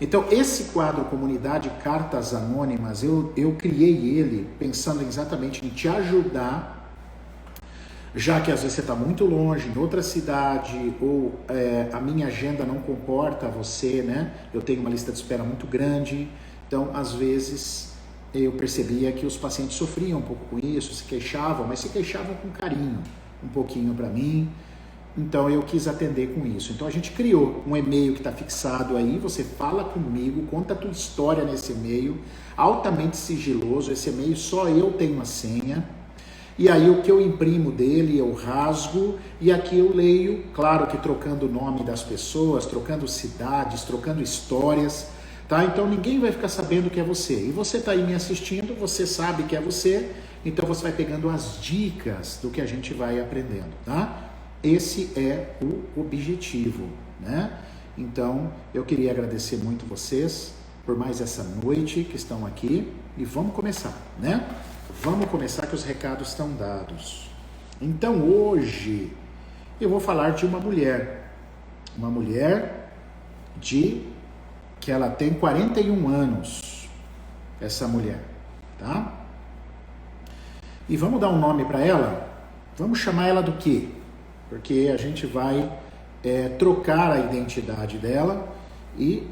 Então, esse quadro Comunidade Cartas Anônimas, eu criei ele pensando exatamente em te ajudar, já que às vezes você está muito longe, em outra cidade, ou a minha agenda não comporta você, né? Eu tenho uma lista de espera muito grande, então às vezes eu percebia que os pacientes sofriam um pouco com isso, se queixavam, mas se queixavam com carinho, um pouquinho para mim. Então eu quis atender com isso. Então a gente criou um e-mail que está fixado aí, você fala comigo, conta a tua história nesse e-mail, altamente sigiloso, esse e-mail só eu tenho a senha, e aí o que eu imprimo dele eu rasgo, e aqui eu leio, claro que trocando o nome das pessoas, trocando cidades, trocando histórias, tá? Então ninguém vai ficar sabendo que é você, e você está aí me assistindo, você sabe que é você, então você vai pegando as dicas do que a gente vai aprendendo, tá? Esse é o objetivo, né? Então, eu queria agradecer muito vocês por mais essa noite que estão aqui e vamos começar, né? Vamos começar que os recados estão dados. Então, hoje eu vou falar de uma mulher que ela tem 41 anos, essa mulher, tá? E vamos dar um nome para ela? Vamos chamar ela do quê? Porque a gente vai trocar a identidade dela e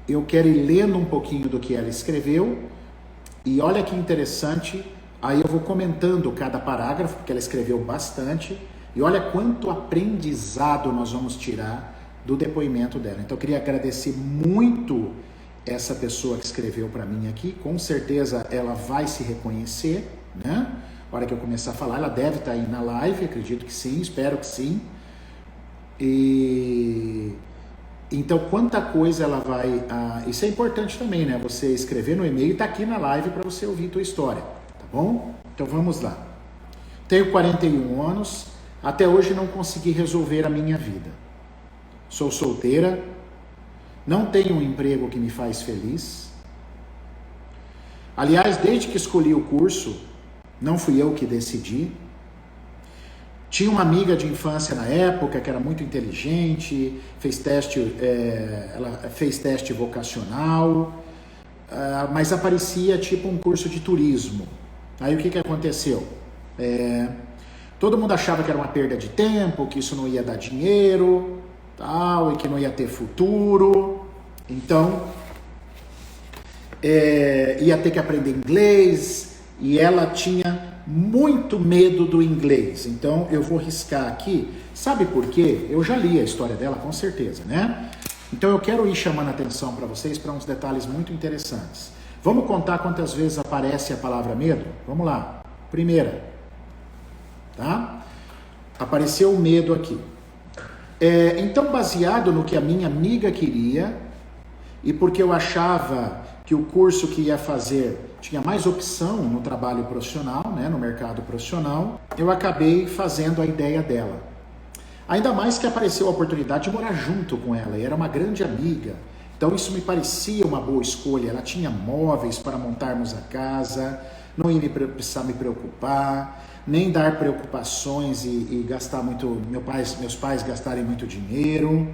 eu quero ir lendo um pouquinho do que ela escreveu e olha que interessante, aí eu vou comentando cada parágrafo, porque ela escreveu bastante, e olha quanto aprendizado nós vamos tirar do depoimento dela. Então eu queria agradecer muito essa pessoa que escreveu para mim aqui, com certeza ela vai se reconhecer, né? A hora que eu começar a falar, ela deve estar aí na live, acredito que sim, espero que sim. E então, quanta coisa ela vai... isso é importante também, né? Você escrever no e-mail e tá aqui na live para você ouvir a tua história, tá bom? Então, vamos lá. Tenho 41 anos, até hoje não consegui resolver a minha vida. Sou solteira, não tenho um emprego que me faz feliz. Aliás, desde que escolhi o curso, não fui eu que decidi. Tinha uma amiga de infância na época que era muito inteligente, ela fez teste vocacional, mas aparecia tipo um curso de turismo. Aí o que aconteceu? Todo mundo achava que era uma perda de tempo, que isso não ia dar dinheiro, tal, e que não ia ter futuro. Então, ia ter que aprender inglês. E ela tinha muito medo do inglês, então eu vou riscar aqui, sabe por quê? Eu já li a história dela, com certeza, né? Então eu quero ir chamando a atenção para vocês para uns detalhes muito interessantes. Vamos contar quantas vezes aparece a palavra medo? Vamos lá. Primeira, tá? Apareceu o medo aqui. Então, baseado no que a minha amiga queria e porque eu achava que o curso que ia fazer tinha mais opção no trabalho profissional, né, no mercado profissional, eu acabei fazendo a ideia dela. Ainda mais que apareceu a oportunidade de morar junto com ela, e era uma grande amiga, então isso me parecia uma boa escolha. Ela tinha móveis para montarmos a casa, não ia precisar me preocupar, nem dar preocupações e gastar muito, meus pais gastarem muito dinheiro,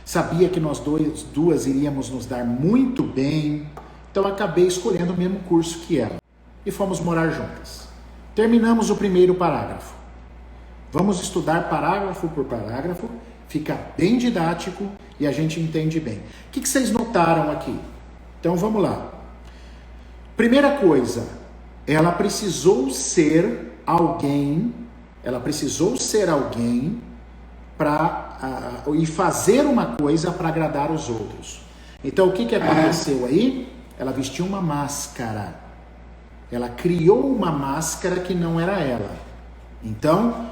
sabia que nós duas iríamos nos dar muito bem. Então acabei escolhendo o mesmo curso que ela e fomos morar juntas. Terminamos o primeiro parágrafo. Vamos estudar parágrafo por parágrafo, fica bem didático e a gente entende bem. O que vocês notaram aqui? Então vamos lá. Primeira coisa, ela precisou ser alguém para e fazer uma coisa para agradar os outros. Então o que aconteceu aí? Ela vestiu uma máscara. Ela criou uma máscara que não era ela. Então,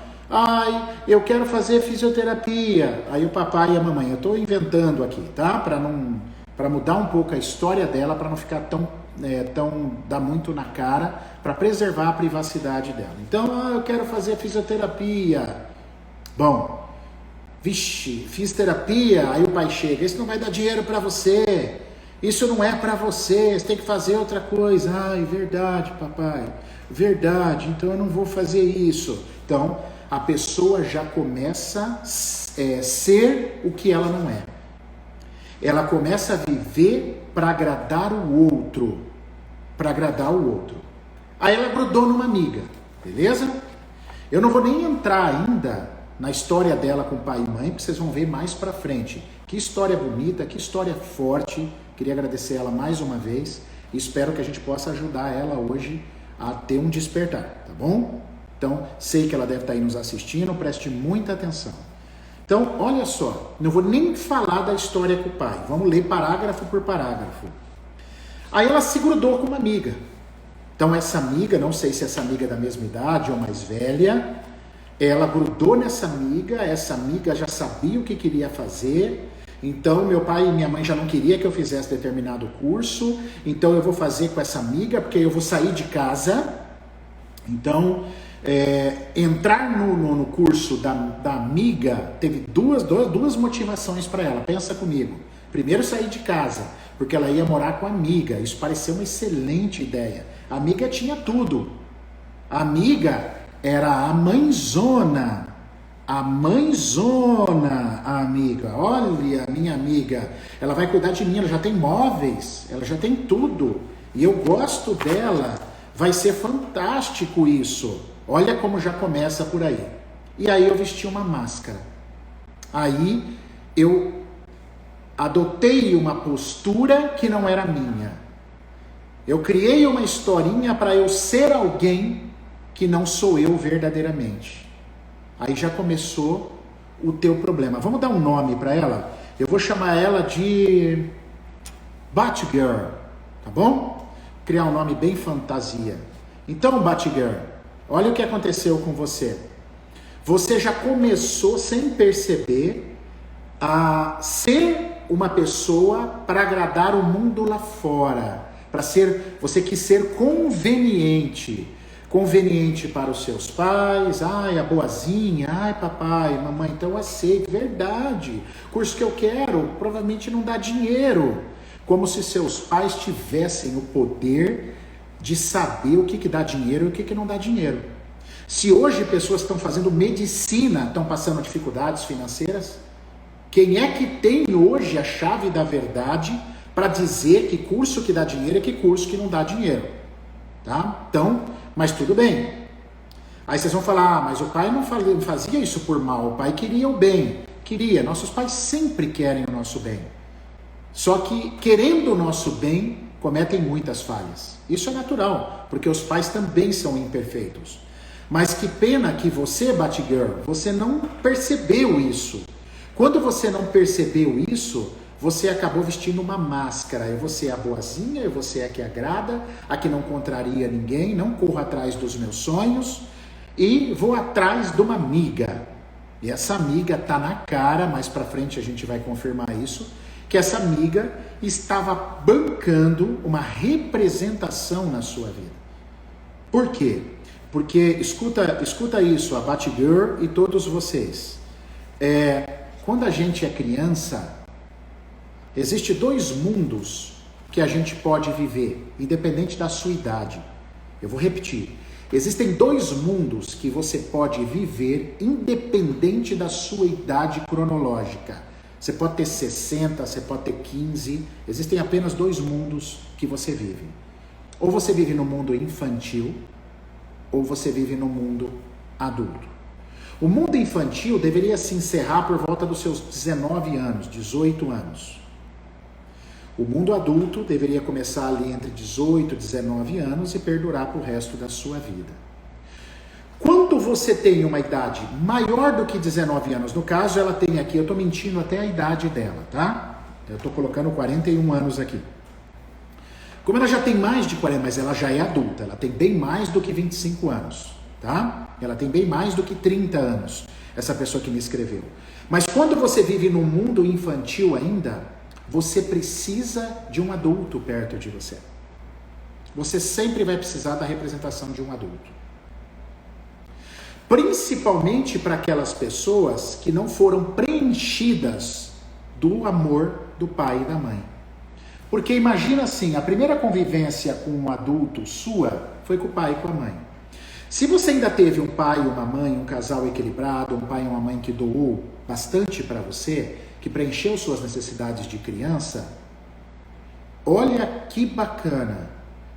eu quero fazer fisioterapia. Aí o papai e a mamãe, eu estou inventando aqui, tá? Para mudar um pouco a história dela, para não ficar tão dar muito na cara, para preservar a privacidade dela. Então, eu quero fazer fisioterapia. Bom, vixe, fiz terapia, aí o pai chega, isso não vai dar dinheiro para você. Isso não é para você, você tem que fazer outra coisa. Verdade, papai, verdade, então eu não vou fazer isso. Então, a pessoa já começa a ser o que ela não é. ela começa a viver para agradar o outro. Para agradar o outro. Aí ela grudou numa amiga, beleza? Eu não vou nem entrar ainda na história dela com pai e mãe, porque vocês vão ver mais pra frente. Que história bonita, que história forte. Queria agradecer ela mais uma vez e espero que a gente possa ajudar ela hoje a ter um despertar, tá bom? Então, sei que ela deve estar aí nos assistindo, preste muita atenção. Então, olha só, não vou nem falar da história com o pai, vamos ler parágrafo por parágrafo. Aí ela se grudou com uma amiga. Então essa amiga, não sei se essa amiga é da mesma idade ou mais velha, ela grudou nessa amiga, essa amiga já sabia o que queria fazer, então meu pai e minha mãe já não queria que eu fizesse determinado curso, então eu vou fazer com essa amiga, porque eu vou sair de casa. Então, entrar no curso da amiga teve duas motivações para ela, pensa comigo. Primeiro, sair de casa, porque ela ia morar com a amiga, isso pareceu uma excelente ideia. A amiga tinha tudo. A amiga era a mãezona. A mãezona, a amiga. Olha, minha amiga. Ela vai cuidar de mim, ela já tem móveis, ela já tem tudo. E eu gosto dela. Vai ser fantástico isso. Olha como já começa por aí. E aí eu vesti uma máscara. Aí eu adotei uma postura que não era minha. Eu criei uma historinha para eu ser alguém que não sou eu verdadeiramente. Aí já começou o teu problema. Vamos dar um nome para ela? Eu vou chamar ela de Batgirl, tá bom? Criar um nome bem fantasia. Então, Batgirl, olha o que aconteceu com você. Você já começou, sem perceber, a ser uma pessoa para agradar o mundo lá fora. Você quis ser conveniente para os seus pais. Ai, a boazinha, ai papai, mamãe, então eu aceito, verdade, curso que eu quero provavelmente não dá dinheiro, como se seus pais tivessem o poder de saber o que dá dinheiro e o que não dá dinheiro. Se hoje pessoas estão fazendo medicina, estão passando dificuldades financeiras, quem é que tem hoje a chave da verdade para dizer que curso que dá dinheiro e que curso que não dá dinheiro? Tá? Então, mas tudo bem. Aí vocês vão falar, mas o pai não fazia isso por mal, o pai queria o bem. Queria, nossos pais sempre querem o nosso bem. Só que, querendo o nosso bem, cometem muitas falhas. Isso é natural, porque os pais também são imperfeitos. Mas que pena que você, Batgirl, você não percebeu isso. Quando você não percebeu isso, você acabou vestindo uma máscara. Eu vou ser a boazinha, eu vou ser a que agrada, a que não contraria ninguém, não corro atrás dos meus sonhos e vou atrás de uma amiga. E essa amiga tá na cara, mais pra frente a gente vai confirmar isso, que essa amiga estava bancando uma representação na sua vida. Por quê? Porque, escuta isso, a Batgirl e todos vocês. Quando a gente é criança, existem dois mundos que a gente pode viver, independente da sua idade. Eu vou repetir. Existem dois mundos que você pode viver, independente da sua idade cronológica. Você pode ter 60, você pode ter 15. Existem apenas dois mundos que você vive. Ou você vive no mundo infantil, ou você vive no mundo adulto. O mundo infantil deveria se encerrar por volta dos seus 19 anos, 18 anos. O mundo adulto deveria começar ali entre 18 e 19 anos e perdurar para o resto da sua vida. Quando você tem uma idade maior do que 19 anos, no caso ela tem aqui, eu estou mentindo até a idade dela, tá? Eu estou colocando 41 anos aqui. Como ela já tem mais de 40, mas ela já é adulta, ela tem bem mais do que 25 anos, tá? Ela tem bem mais do que 30 anos, essa pessoa que me escreveu. Mas quando você vive num mundo infantil ainda, você precisa de um adulto perto de você. Você sempre vai precisar da representação de um adulto. Principalmente para aquelas pessoas que não foram preenchidas do amor do pai e da mãe. Porque imagina assim, a primeira convivência com um adulto sua foi com o pai e com a mãe. Se você ainda teve um pai e uma mãe, um casal equilibrado, um pai e uma mãe que doou bastante para você, que preencheu suas necessidades de criança, olha que bacana.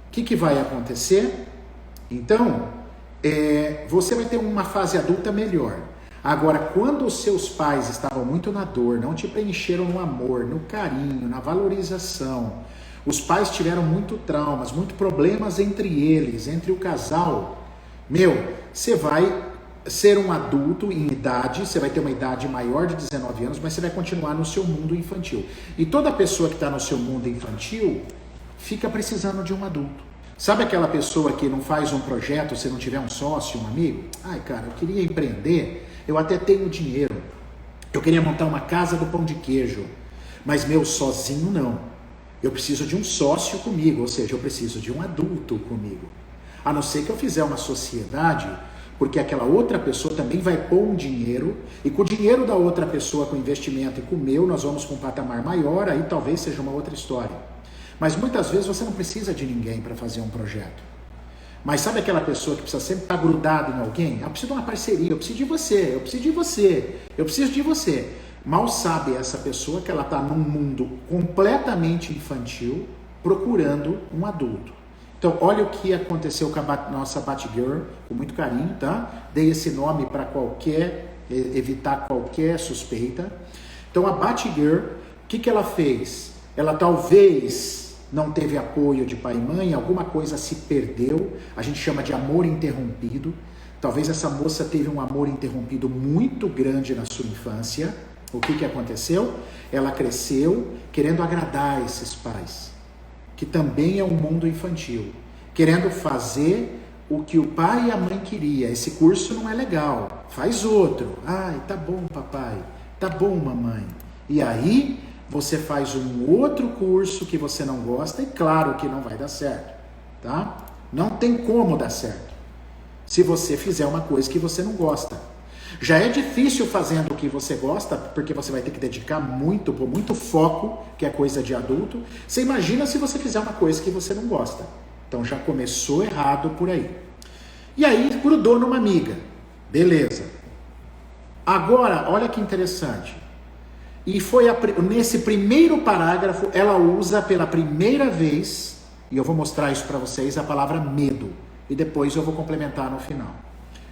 O que vai acontecer? Então, você vai ter uma fase adulta melhor. Agora, quando os seus pais estavam muito na dor, não te preencheram no amor, no carinho, na valorização, os pais tiveram muito traumas, muito problemas entre eles, entre o casal, você vai ser um adulto em idade, você vai ter uma idade maior de 19 anos, mas você vai continuar no seu mundo infantil. E toda pessoa que está no seu mundo infantil fica precisando de um adulto. Sabe aquela pessoa que não faz um projeto se não tiver um sócio, um amigo? Ai, cara, eu queria empreender, eu até tenho dinheiro, eu queria montar uma casa do pão de queijo, mas sozinho não. Eu preciso de um sócio comigo, ou seja, eu preciso de um adulto comigo. A não ser que eu fizer uma sociedade, porque aquela outra pessoa também vai pôr um dinheiro, e com o dinheiro da outra pessoa, com o investimento e com o meu, nós vamos para um patamar maior, aí talvez seja uma outra história. Mas muitas vezes você não precisa de ninguém para fazer um projeto. Mas sabe aquela pessoa que precisa sempre estar grudada em alguém? Eu preciso de uma parceria, eu preciso de você, eu preciso de você, eu preciso de você. Mal sabe essa pessoa que ela está num mundo completamente infantil, procurando um adulto. Então, olha o que aconteceu com a nossa Batgirl, com muito carinho, tá? Dei esse nome para evitar qualquer suspeita. Então, a Batgirl, o que ela fez? Ela talvez não teve apoio de pai e mãe, alguma coisa se perdeu, a gente chama de amor interrompido. Talvez essa moça teve um amor interrompido muito grande na sua infância. O que aconteceu? Ela cresceu querendo agradar esses pais, que também é um mundo infantil, querendo fazer o que o pai e a mãe queria. Esse curso não é legal, faz outro. Ai, tá bom papai, tá bom mamãe. E aí você faz um outro curso que você não gosta e claro que não vai dar certo, tá? Não tem como dar certo se você fizer uma coisa que você não gosta. Já é difícil fazendo o que você gosta, porque você vai ter que dedicar muito foco, que é coisa de adulto. Você imagina se você fizer uma coisa que você não gosta. Então já começou errado por aí. E aí grudou numa amiga. Beleza. Agora, olha que interessante. E foi nesse primeiro parágrafo, ela usa pela primeira vez, e eu vou mostrar isso para vocês, a palavra medo. E depois eu vou complementar no final.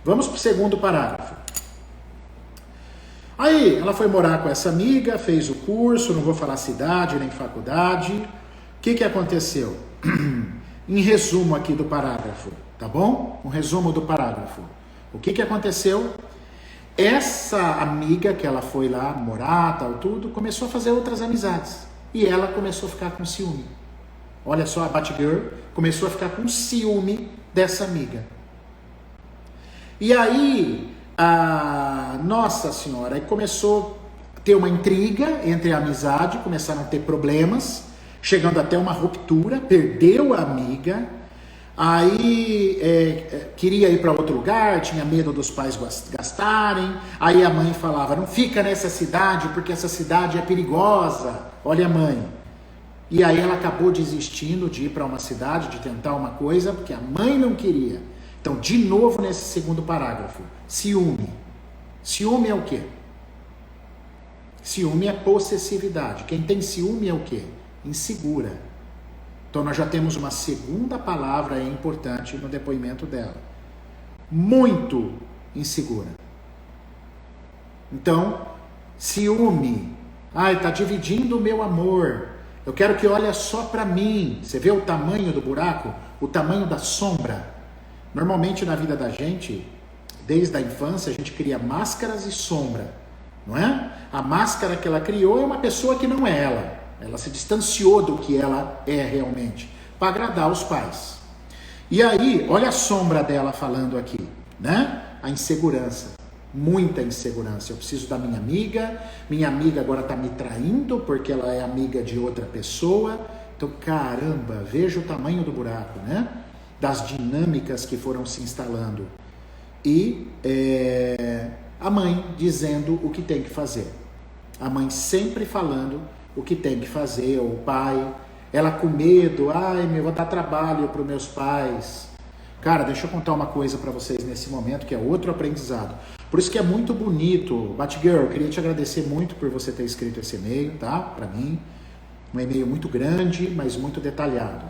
Vamos para o segundo parágrafo. Aí, ela foi morar com essa amiga, fez o curso, não vou falar cidade nem faculdade. O que aconteceu? Em resumo aqui do parágrafo, tá bom? Um resumo do parágrafo. O que aconteceu? Essa amiga que ela foi lá morar, tal, tudo, começou a fazer outras amizades. E ela começou a ficar com ciúme. Olha só, a Batgirl começou a ficar com ciúme dessa amiga. E aí, nossa senhora, aí começou a ter uma intriga entre a amizade, começaram a ter problemas, chegando até uma ruptura, perdeu a amiga, aí queria ir para outro lugar, tinha medo dos pais gastarem, aí a mãe falava, não fica nessa cidade, porque essa cidade é perigosa, olha a mãe. E aí ela acabou desistindo de ir para uma cidade, de tentar uma coisa, porque a mãe não queria. Então, de novo nesse segundo parágrafo, ciúme. Ciúme é o quê? Ciúme é possessividade. Quem tem ciúme é o quê? Insegura. Então, nós já temos uma segunda palavra importante no depoimento dela. Muito insegura. Então, ciúme. Está dividindo o meu amor. Eu quero que olhe só para mim. Você vê o tamanho do buraco? O tamanho da sombra? Normalmente na vida da gente, desde a infância, a gente cria máscaras e sombra, não é? A máscara que ela criou é uma pessoa que não é ela. Ela se distanciou do que ela é realmente, para agradar os pais. E aí, olha a sombra dela falando aqui, né? A insegurança, muita insegurança. Eu preciso da minha amiga agora está me traindo porque ela é amiga de outra pessoa. Então, caramba, veja o tamanho do buraco, né? Das dinâmicas que foram se instalando. E a mãe dizendo o que tem que fazer. A mãe sempre falando o que tem que fazer, ou o pai. Ela com medo, vou dar trabalho para os meus pais. Cara, deixa eu contar uma coisa para vocês nesse momento, que é outro aprendizado. Por isso que é muito bonito. Batgirl, eu queria te agradecer muito por você ter escrito esse e-mail, tá? Para mim, um e-mail muito grande, mas muito detalhado.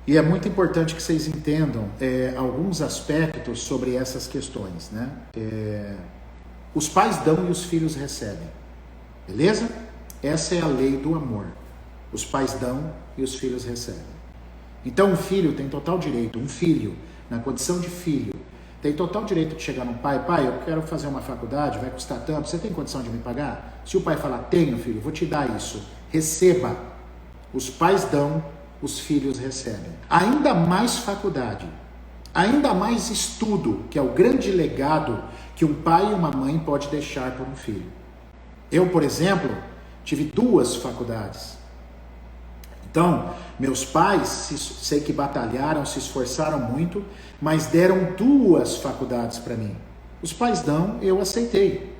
E é muito importante que vocês entendam alguns aspectos sobre essas questões, né? Os pais dão e os filhos recebem, beleza? Essa é a lei do amor. Os pais dão e os filhos recebem. Então um filho tem total direito, um filho, na condição de filho, tem total direito de chegar no pai, pai, eu quero fazer uma faculdade, vai custar tanto, você tem condição de me pagar? Se o pai falar, tenho filho, vou te dar isso, receba. Os pais dão, os filhos recebem. Ainda mais faculdade, ainda mais estudo, que é o grande legado que um pai e uma mãe pode deixar para um filho. Eu, por exemplo, tive 2 faculdades. Então, meus pais, sei que batalharam, se esforçaram muito, mas deram 2 faculdades para mim. Os pais dão, eu aceitei.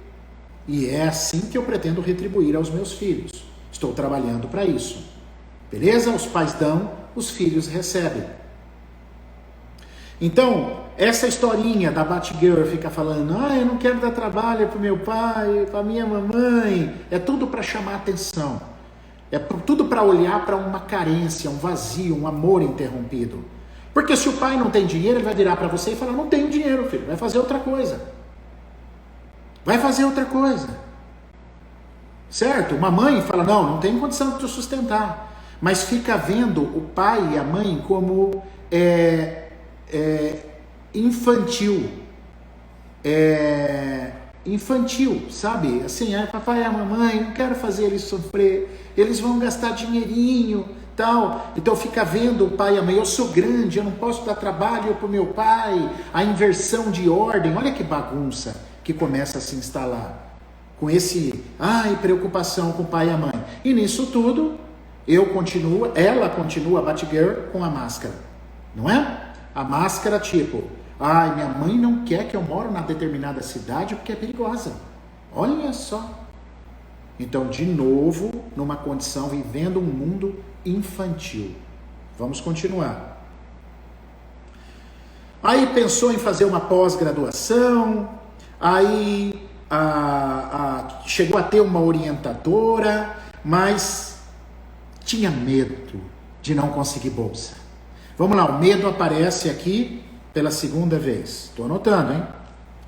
E é assim que eu pretendo retribuir aos meus filhos. Estou trabalhando para isso. Beleza? Os pais dão, os filhos recebem. Então, essa historinha da Batgirl fica falando, eu não quero dar trabalho para o meu pai, para minha mamãe, é tudo para chamar atenção. É tudo para olhar para uma carência, um vazio, um amor interrompido. Porque se o pai não tem dinheiro, ele vai virar para você e falar, não tenho dinheiro, filho, vai fazer outra coisa. Vai fazer outra coisa. Certo? Uma mãe fala, não tenho condição de te sustentar. Mas fica vendo o pai e a mãe como infantil. Infantil, sabe? Assim, papai e a mamãe, não quero fazer eles sofrer, eles vão gastar dinheirinho, tal. Então fica vendo o pai e a mãe, eu sou grande, eu não posso dar trabalho para o meu pai, a inversão de ordem, olha que bagunça que começa a se instalar, com preocupação com o pai e a mãe. E nisso tudo, ela continua, a Batgirl, com a máscara, não é? A máscara tipo... minha mãe não quer que eu moro na determinada cidade porque é perigosa. Olha só. Então, de novo, numa condição, vivendo um mundo infantil. Vamos continuar. Aí pensou em fazer uma pós-graduação, aí chegou a ter uma orientadora, mas tinha medo de não conseguir bolsa. Vamos lá, o medo aparece aqui pela segunda vez. Estou anotando, hein?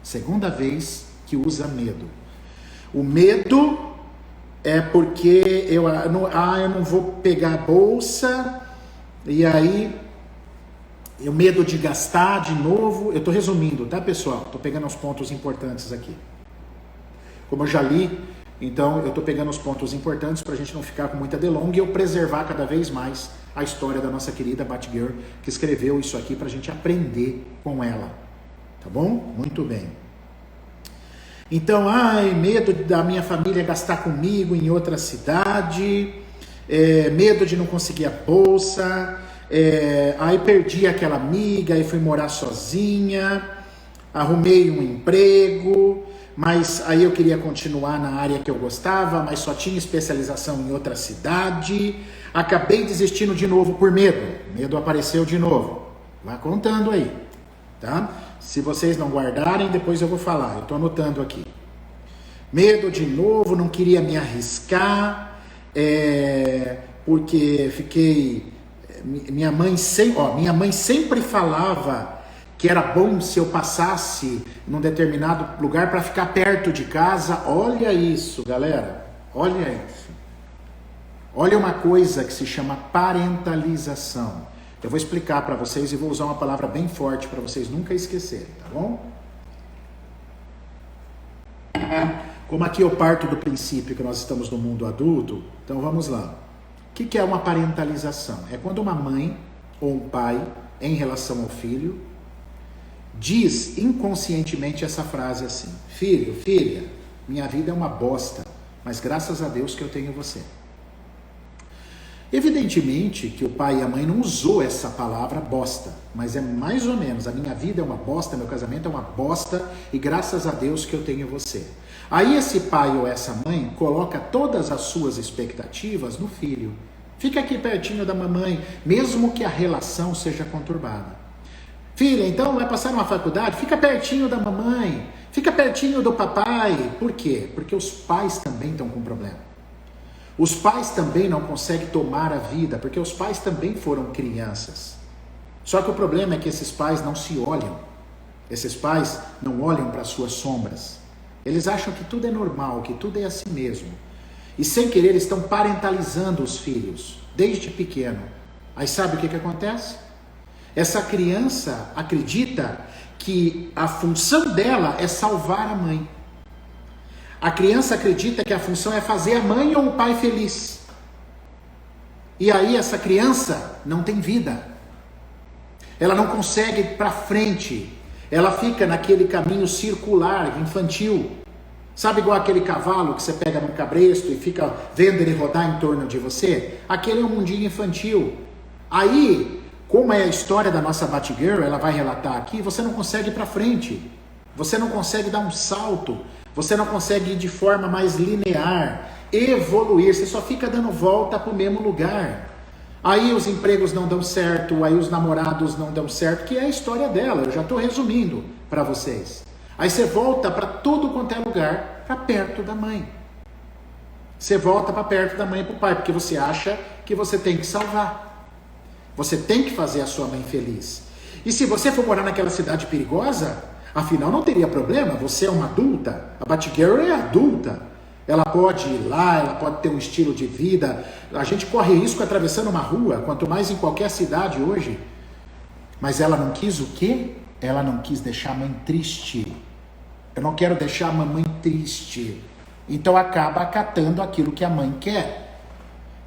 Segunda vez que usa medo. O medo é porque eu não vou pegar a bolsa, e aí o medo de gastar de novo. Eu estou resumindo, tá, pessoal? Estou pegando os pontos importantes aqui. Como eu já li, então eu estou pegando os pontos importantes para a gente não ficar com muita delonga e eu preservar cada vez mais a história da nossa querida Batgirl, que escreveu isso aqui para a gente aprender com ela. Tá bom? Muito bem. Então, medo da minha família gastar comigo em outra cidade, medo de não conseguir a bolsa, aí perdi aquela amiga, aí fui morar sozinha, arrumei um emprego, mas aí eu queria continuar na área que eu gostava, mas só tinha especialização em outra cidade, acabei desistindo de novo por medo, medo apareceu de novo, vá contando aí, tá? Se vocês não guardarem, depois eu vou falar, eu estou anotando aqui. Medo de novo, não queria me arriscar, porque fiquei... Minha mãe sempre falava que era bom se eu passasse num determinado lugar para ficar perto de casa. Olha isso, galera, olha isso. Olha uma coisa que se chama parentalização. Eu vou explicar para vocês e vou usar uma palavra bem forte para vocês nunca esquecerem, tá bom? Como aqui eu parto do princípio que nós estamos no mundo adulto, então vamos lá. O que é uma parentalização? É quando uma mãe ou um pai, em relação ao filho, diz inconscientemente essa frase assim: filho, filha, minha vida é uma bosta, mas graças a Deus que eu tenho você. Evidentemente que o pai e a mãe não usou essa palavra bosta, mas é mais ou menos, a minha vida é uma bosta, meu casamento é uma bosta e graças a Deus que eu tenho você. Aí esse pai ou essa mãe coloca todas as suas expectativas no filho. Fica aqui pertinho da mamãe, mesmo que a relação seja conturbada. Filha, então vai passar numa faculdade? Fica pertinho da mamãe. Fica pertinho do papai. Por quê? Porque os pais também estão com problema. Os pais também não conseguem tomar a vida, porque os pais também foram crianças. Só que o problema é que esses pais não se olham. Esses pais não olham para suas sombras. Eles acham que tudo é normal, que tudo é assim mesmo. E sem querer eles estão parentalizando os filhos, desde pequeno. Aí sabe o que acontece? Essa criança acredita que a função dela é salvar a mãe. A criança acredita que a função é fazer a mãe ou o pai feliz. E aí essa criança não tem vida. Ela não consegue ir para frente. Ela fica naquele caminho circular, infantil. Sabe igual aquele cavalo que você pega num cabresto e fica vendo ele rodar em torno de você? Aquele é um mundinho infantil. Aí, como é a história da nossa Batgirl, ela vai relatar aqui, você não consegue ir para frente. Você não consegue dar um salto. Você não consegue ir de forma mais linear, evoluir. Você só fica dando volta para o mesmo lugar. Aí os empregos não dão certo, aí os namorados não dão certo, que é a história dela. Eu já estou resumindo para vocês. Aí você volta para tudo quanto é lugar, para perto da mãe. Você volta para perto da mãe e para o pai, porque você acha que você tem que salvar. Você tem que fazer a sua mãe feliz. E se você for morar naquela cidade perigosa, afinal não teria problema, você é uma adulta. A Batgirl é adulta. Ela pode ir lá, ela pode ter um estilo de vida. A gente corre risco atravessando uma rua, quanto mais em qualquer cidade hoje. Mas ela não quis o quê? Ela não quis deixar a mãe triste. Eu não quero deixar a mamãe triste. Então acaba acatando aquilo que a mãe quer.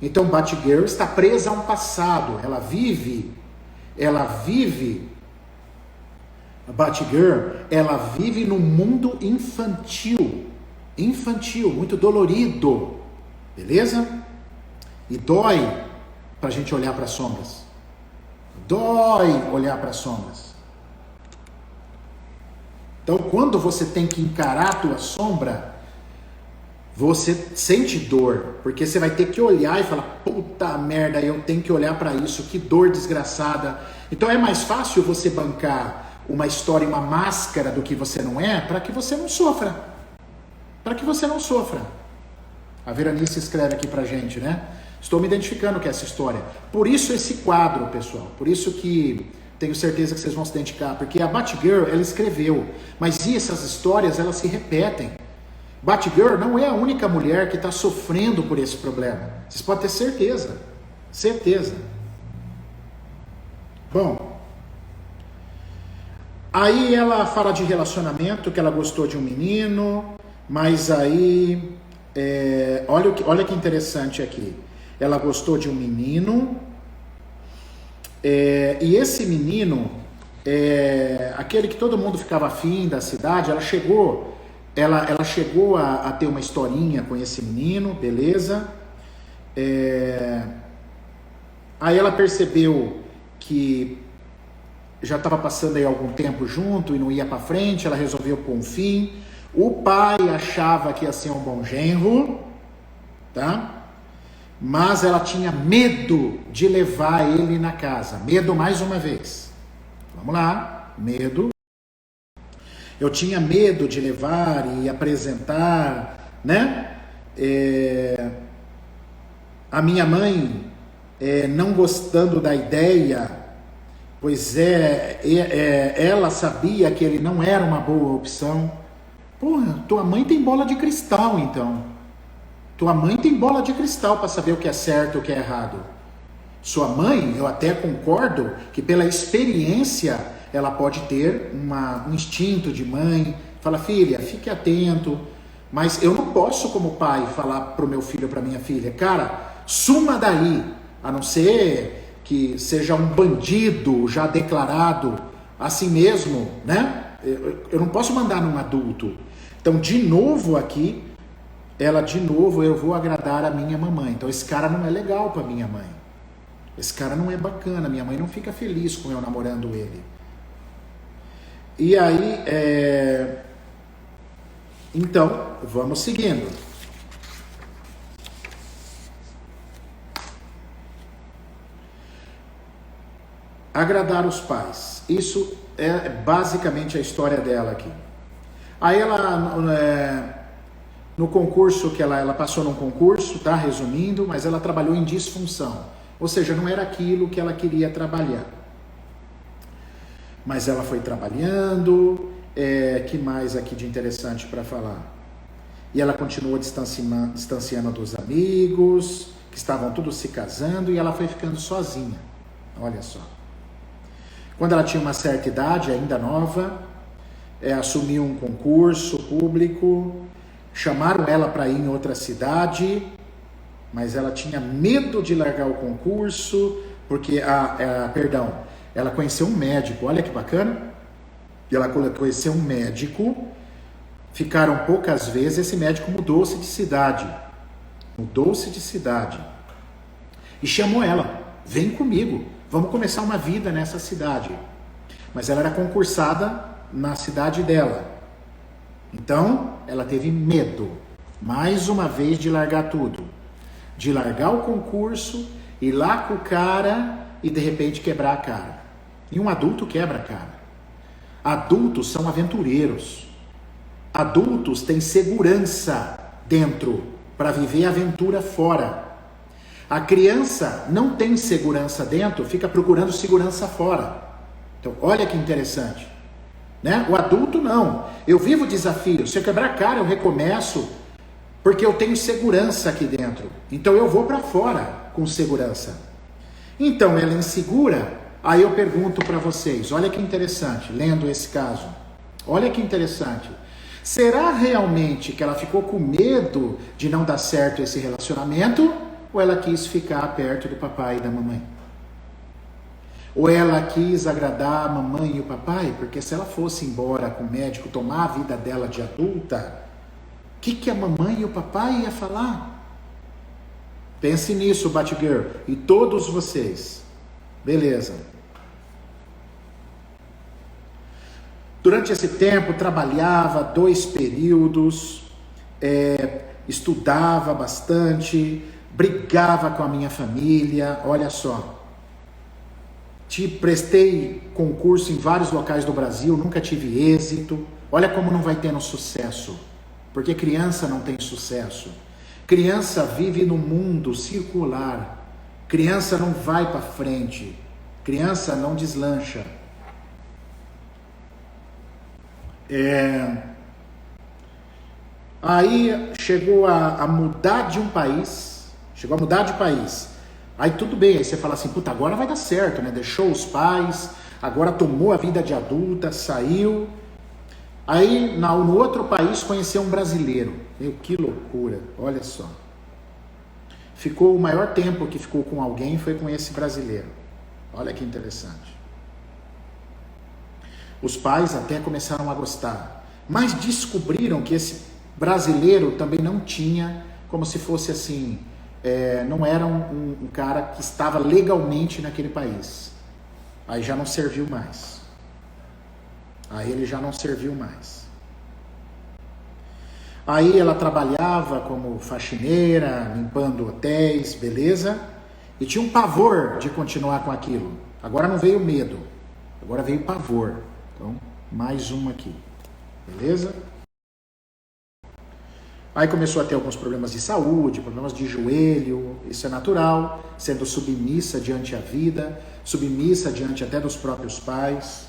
Então Batgirl está presa a um passado. Ela vive. A Batgirl, ela vive num mundo infantil. Infantil, muito dolorido. Beleza? E dói para a gente olhar para as sombras. Dói olhar para as sombras. Então, quando você tem que encarar a tua sombra, você sente dor, porque você vai ter que olhar e falar, puta merda, eu tenho que olhar para isso, que dor desgraçada. Então é mais fácil você bancar uma história, uma máscara do que você não é, para que você não sofra. Para que você não sofra. A Veranice escreve aqui pra gente, né? Estou me identificando com essa história. Por isso esse quadro, pessoal. Por isso que tenho certeza que vocês vão se identificar. Porque a Batgirl, ela escreveu. Mas e essas histórias, elas se repetem. Batgirl não é a única mulher que está sofrendo por esse problema. Vocês podem ter certeza. Certeza. Bom. Aí ela fala de relacionamento, que ela gostou de um menino. Mas aí, olha que interessante aqui. Ela gostou de um menino. E esse menino, aquele que todo mundo ficava afim da cidade, ela chegou a ter uma historinha com esse menino, beleza? Aí ela percebeu que já estava passando aí algum tempo junto e não ia para frente, ela resolveu pôr um fim. O pai achava que ia ser um bom genro, tá? Mas ela tinha medo de levar ele na casa. Medo mais uma vez. Vamos lá, medo. Eu tinha medo de levar e apresentar, né? A minha mãe, não gostando da ideia, pois ela sabia que ele não era uma boa opção. Porra, tua mãe tem bola de cristal, então. Tua mãe tem bola de cristal para saber o que é certo e o que é errado. Sua mãe, eu até concordo que pela experiência ela pode ter um instinto de mãe. Fala, filha, fique atento. Mas eu não posso, como pai, falar pro meu filho ou pra minha filha, cara, suma daí. A não ser que seja um bandido já declarado assim mesmo, né? Eu não posso mandar num adulto. Então, de novo aqui, eu vou agradar a minha mamãe. Então, esse cara não é legal para minha mãe. Esse cara não é bacana. Minha mãe não fica feliz com eu namorando ele. E aí, então, vamos seguindo. Agradar os pais. Isso é basicamente a história dela aqui. Aí ela, no concurso que ela passou num concurso, tá? Resumindo, mas ela trabalhou em disfunção. Ou seja, não era aquilo que ela queria trabalhar. Mas ela foi trabalhando, que mais aqui de interessante para falar? E ela continuou distanciando dos amigos, que estavam todos se casando, e ela foi ficando sozinha. Olha só. Quando ela tinha uma certa idade, ainda nova, assumiu um concurso público, chamaram ela para ir em outra cidade, mas ela tinha medo de largar o concurso, porque, ela conheceu um médico, olha que bacana, ela conheceu um médico, ficaram poucas vezes, esse médico mudou-se de cidade, e chamou ela, vem comigo, vamos começar uma vida nessa cidade. Mas ela era concursada na cidade dela, então ela teve medo, mais uma vez, de largar tudo, de largar o concurso, ir lá com o cara e de repente quebrar a cara. E um adulto quebra a cara. Adultos são aventureiros. Adultos têm segurança dentro para viver a aventura fora. A criança não tem segurança dentro, fica procurando segurança fora. Então, olha que interessante, né? O adulto não. Eu vivo desafio. Se eu quebrar a cara, eu recomeço, porque eu tenho segurança aqui dentro. Então eu vou para fora com segurança. Então ela é insegura. Aí eu pergunto para vocês, olha que interessante, lendo esse caso, olha que interessante, será realmente que ela ficou com medo de não dar certo esse relacionamento, ou ela quis ficar perto do papai e da mamãe? Ou ela quis agradar a mamãe e o papai? Porque se ela fosse embora com o médico, tomar a vida dela de adulta, o que a mamãe e o papai ia falar? Pense nisso, Batgirl, e todos vocês. Beleza. Durante esse tempo, trabalhava 2 períodos, estudava bastante, brigava com a minha família, olha só. Prestei concurso em vários locais do Brasil, nunca tive êxito. Olha como não vai tendo sucesso, porque criança não tem sucesso. Criança vive no mundo circular. Criança não vai para frente. Criança não deslancha. Aí chegou a mudar de um país. Chegou a mudar de país. Aí tudo bem, aí você fala assim, puta, agora vai dar certo, né? Deixou os pais, agora tomou a vida de adulta, saiu. Aí no outro país conheceu um brasileiro. Meu, que loucura, olha só. Ficou o maior tempo que ficou com alguém foi com esse brasileiro. Olha que interessante. Os pais até começaram a gostar, mas descobriram que esse brasileiro também não tinha, como se fosse assim, não era um cara que estava legalmente naquele país. Aí já não serviu mais. Aí ele já não serviu mais. Aí ela trabalhava como faxineira, limpando hotéis, beleza? E tinha um pavor de continuar com aquilo. Agora não veio medo, agora veio pavor. Então, mais uma aqui, beleza? Aí começou a ter alguns problemas de saúde, problemas de joelho, isso é natural, sendo submissa diante a vida, submissa diante até dos próprios pais.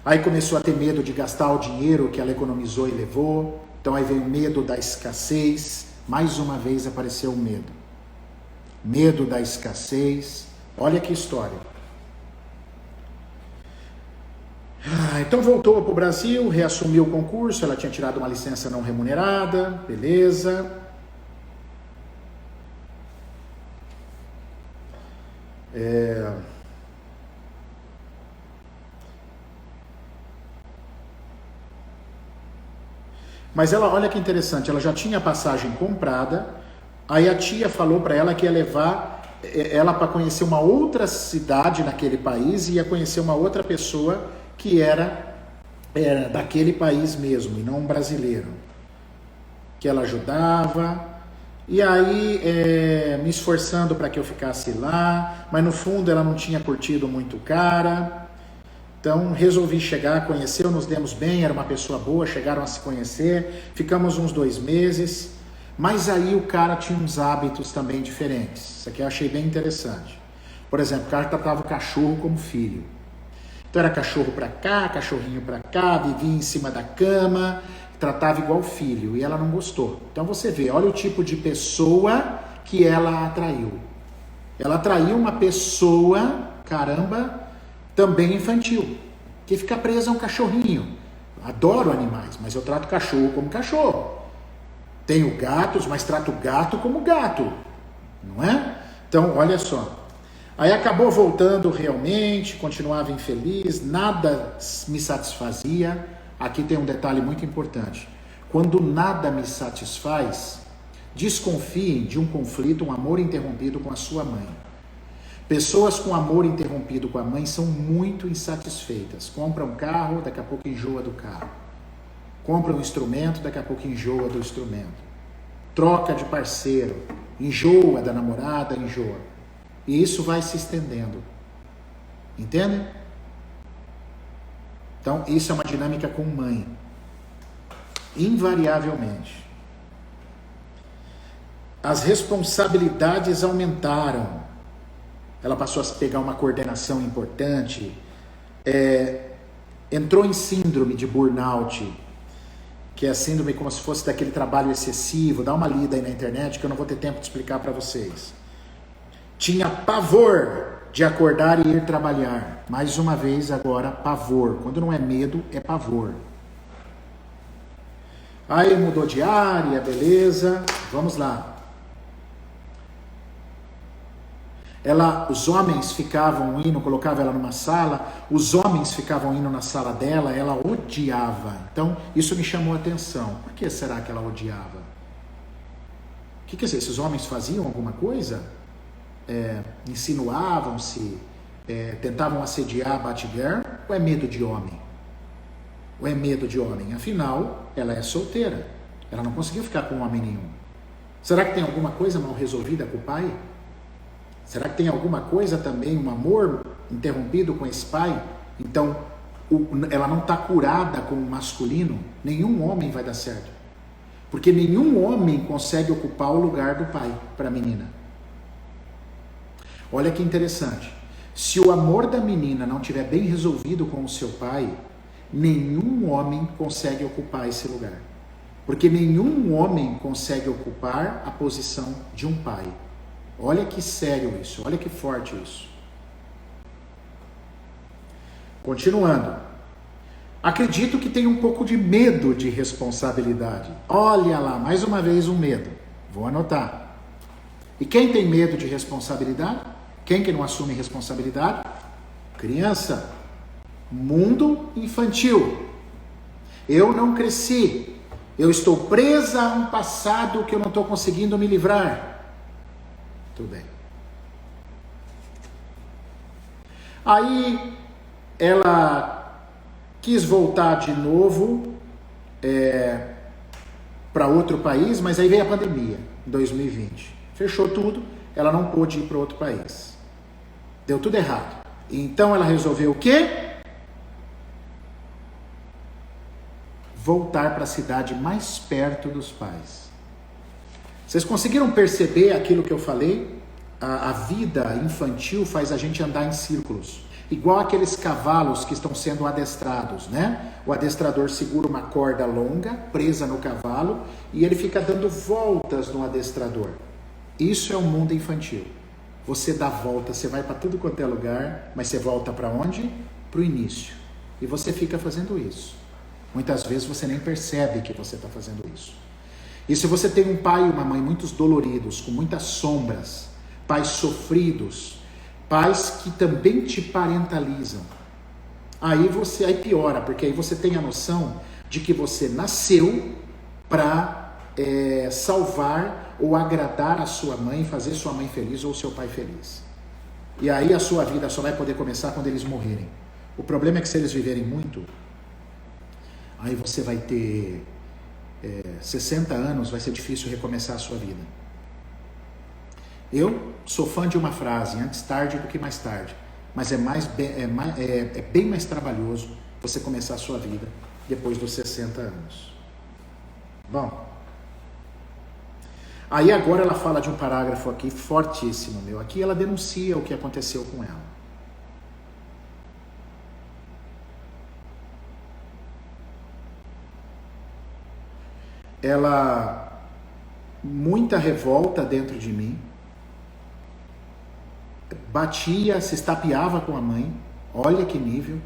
Aí começou a ter medo de gastar o dinheiro que ela economizou e levou, então aí veio o medo da escassez, mais uma vez apareceu o medo. Medo da escassez, olha que história. Então voltou para o Brasil, reassumiu o concurso, ela tinha tirado uma licença não remunerada, beleza. Mas ela, olha que interessante, ela já tinha a passagem comprada, aí a tia falou para ela que ia levar ela para conhecer uma outra cidade naquele país e ia conhecer uma outra pessoa que era daquele país mesmo, e não um brasileiro, que ela ajudava, e aí me esforçando para que eu ficasse lá, mas no fundo ela não tinha curtido muito o cara, Então resolvi chegar, conheceu, nos demos bem, era uma pessoa boa, chegaram a se conhecer, ficamos uns 2 meses, mas aí o cara tinha uns hábitos também diferentes. Isso aqui eu achei bem interessante. Por exemplo, o cara tratava o cachorro como filho. Então era cachorro para cá, cachorrinho para cá, vivia em cima da cama, tratava igual filho, e ela não gostou. Então você vê, olha o tipo de pessoa que ela atraiu. Ela atraiu uma pessoa, caramba, também infantil, que fica presa a um cachorrinho. Adoro animais, mas eu trato cachorro como cachorro. Tenho gatos, mas trato gato como gato, não é? Então, olha só. Aí acabou voltando realmente, continuava infeliz, nada me satisfazia. Aqui tem um detalhe muito importante. Quando nada me satisfaz, desconfiem de um conflito, um amor interrompido com a sua mãe. Pessoas com amor interrompido com a mãe são muito insatisfeitas. Compra um carro, daqui a pouco enjoa do carro. Compra um instrumento, daqui a pouco enjoa do instrumento. Troca de parceiro, enjoa da namorada, enjoa. E isso vai se estendendo. Entendem? Então, isso é uma dinâmica com mãe. Invariavelmente. As responsabilidades aumentaram. Ela passou a pegar uma coordenação importante. Entrou em síndrome de burnout, que é síndrome como se fosse daquele trabalho excessivo. Dá uma lida aí na internet que eu não vou ter tempo de explicar para vocês. Tinha pavor de acordar e ir trabalhar. Mais uma vez agora, pavor. Quando não é medo, é pavor. Aí mudou de área, beleza. Vamos lá. Os homens ficavam indo, colocava ela numa sala, os homens ficavam indo na sala dela, ela odiava. Então, isso me chamou a atenção. Por que será que ela odiava? O que quer dizer? Esses homens faziam alguma coisa? Insinuavam-se, tentavam assediar a Batgirl, ou é medo de homem? Ou é medo de homem? Afinal, ela é solteira, ela não conseguiu ficar com homem nenhum. Será que tem alguma coisa mal resolvida com o pai? Será que tem alguma coisa também, um amor interrompido com esse pai? Então, ela não está curada com o masculino? Nenhum homem vai dar certo, porque nenhum homem consegue ocupar o lugar do pai para a menina. Olha que interessante, se o amor da menina não estiver bem resolvido com o seu pai, nenhum homem consegue ocupar esse lugar. Porque nenhum homem consegue ocupar a posição de um pai. Olha que sério isso, olha que forte isso. Continuando. Acredito que tem um pouco de medo de responsabilidade. Olha lá, mais uma vez um medo. Vou anotar. E quem tem medo de responsabilidade? Quem que não assume responsabilidade? Criança. Mundo infantil. Eu não cresci. Eu estou presa a um passado que eu não estou conseguindo me livrar. Tudo bem. Aí ela quis voltar de novo para outro país, mas aí veio a pandemia, em 2020. Fechou tudo, ela não pôde ir para outro país. Deu tudo errado. Então ela resolveu o quê? Voltar para a cidade mais perto dos pais. Vocês conseguiram perceber aquilo que eu falei? A vida infantil faz a gente andar em círculos. Igual aqueles cavalos que estão sendo adestrados, né? O adestrador segura uma corda longa, presa no cavalo, e ele fica dando voltas no adestrador. Isso é o mundo infantil. Você dá volta, você vai para tudo quanto é lugar, mas você volta para onde? Para o início. E você fica fazendo isso. Muitas vezes você nem percebe que você está fazendo isso. E se você tem um pai e uma mãe muito doloridos, com muitas sombras, pais sofridos, pais que também te parentalizam, aí piora, porque aí você tem a noção de que você nasceu para salvar ou agradar a sua mãe, fazer sua mãe feliz ou seu pai feliz. E aí a sua vida só vai poder começar quando eles morrerem. O problema é que se eles viverem muito, aí você vai ter 60 anos, vai ser difícil recomeçar a sua vida. Eu sou fã de uma frase, antes tarde do que mais tarde. mas é bem mais trabalhoso você começar a sua vida depois dos 60 anos. Bom, aí agora ela fala de um parágrafo aqui fortíssimo, meu. Aqui ela denuncia o que aconteceu com ela. Ela, muita revolta dentro de mim, batia, se estapeava com a mãe, olha que nível,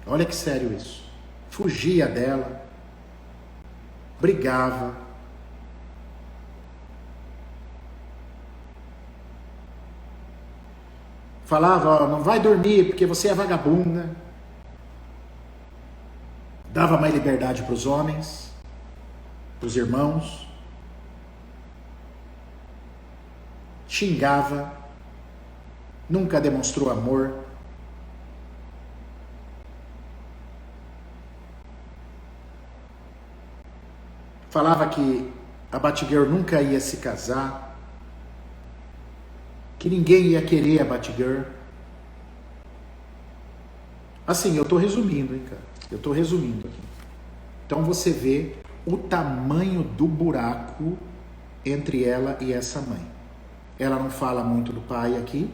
olha que sério isso, fugia dela, brigava, falava, ó, não vai dormir porque você é vagabunda, dava mais liberdade para os homens, para os irmãos, xingava, nunca demonstrou amor. Falava que a Batgirl nunca ia se casar, que ninguém ia querer a Batgirl. Assim, eu estou resumindo, hein, cara? Eu estou resumindo aqui. Então você vê o tamanho do buraco entre ela e essa mãe. Ela não fala muito do pai aqui,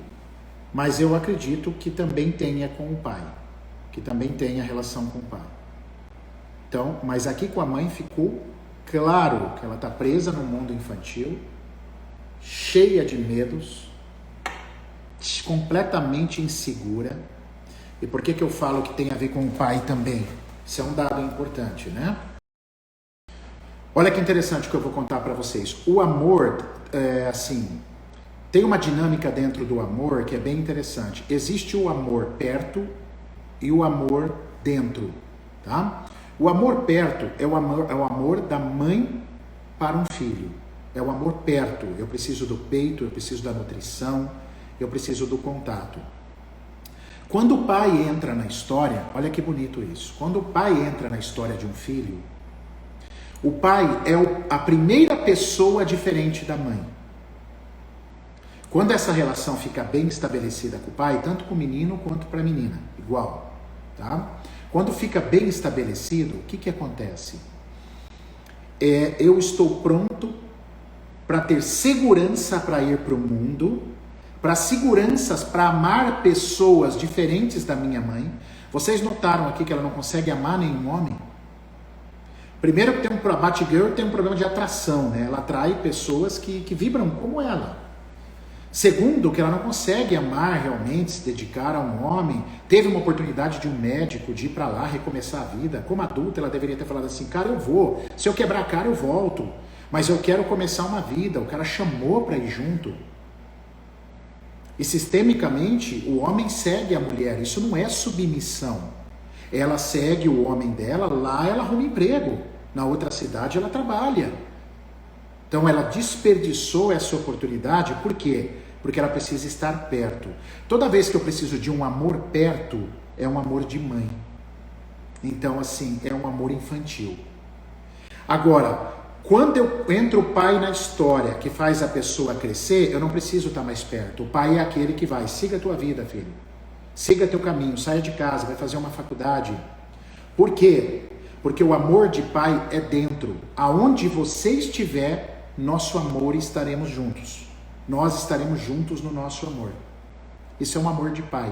mas eu acredito que também tenha com o pai, que também tenha relação com o pai. Então, mas aqui com a mãe ficou claro que ela está presa no mundo infantil, cheia de medos, completamente insegura. E por que eu falo que tem a ver com o pai também? Isso é um dado importante, né? Olha que interessante que eu vou contar para vocês. O amor, assim, tem uma dinâmica dentro do amor que é bem interessante. Existe o amor perto e o amor dentro, tá? O amor perto é o amor da mãe para um filho. É o amor perto. Eu preciso do peito, eu preciso da nutrição, eu preciso do contato. Quando o pai entra na história, olha que bonito isso. Quando o pai entra na história de um filho, o pai é a primeira pessoa diferente da mãe. Quando essa relação fica bem estabelecida com o pai, tanto com o menino quanto para a menina, igual, tá? Quando fica bem estabelecido, o que acontece? Eu estou pronto para ter segurança para ir para o mundo, para seguranças, para amar pessoas diferentes da minha mãe. Vocês notaram aqui que ela não consegue amar nenhum homem? Primeiro que a Batgirl tem um problema de atração, né? Ela atrai pessoas que vibram como ela. Segundo, que ela não consegue amar realmente, se dedicar a um homem. Teve uma oportunidade de um médico de ir para lá, recomeçar a vida. Como adulta, ela deveria ter falado assim, cara, eu vou. Se eu quebrar a cara, eu volto. Mas eu quero começar uma vida. O cara chamou para ir junto. E sistemicamente, o homem segue a mulher. Isso não é submissão. Ela segue o homem dela, lá ela arruma emprego. Na outra cidade ela trabalha. Então ela desperdiçou essa oportunidade, por quê? Porque ela precisa estar perto. Toda vez que eu preciso de um amor perto, é um amor de mãe. Então assim, é um amor infantil. Agora, quando entra o pai na história, que faz a pessoa crescer, eu não preciso estar mais perto. O pai é aquele que vai, siga a tua vida, filho. Siga teu caminho, saia de casa, vai fazer uma faculdade. Por quê? Porque o amor de pai é dentro. Aonde você estiver, nosso amor, estaremos juntos. Nós estaremos juntos no nosso amor. Isso é um amor de pai.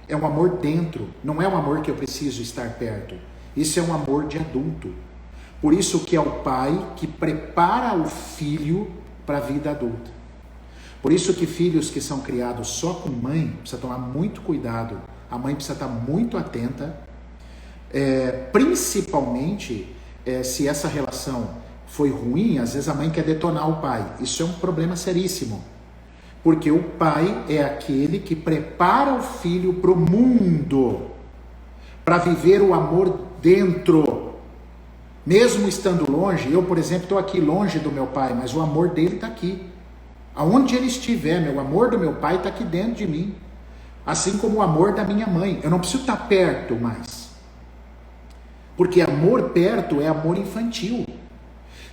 É um amor dentro. Não é um amor que eu preciso estar perto. Isso é um amor de adulto. Por isso que é o pai que prepara o filho para a vida adulta. Por isso que filhos que são criados só com mãe, precisa tomar muito cuidado. A mãe precisa estar muito atenta. Principalmente se essa relação foi ruim, às vezes a mãe quer detonar o pai. Isso é um problema seríssimo. Porque o pai é aquele que prepara o filho para o mundo, para viver o amor dentro. Mesmo estando longe, eu, por exemplo, estou aqui longe do meu pai, mas o amor dele está aqui. Aonde ele estiver, o amor do meu pai está aqui dentro de mim. Assim como o amor da minha mãe. Eu não preciso estar perto mais. Porque amor perto é amor infantil.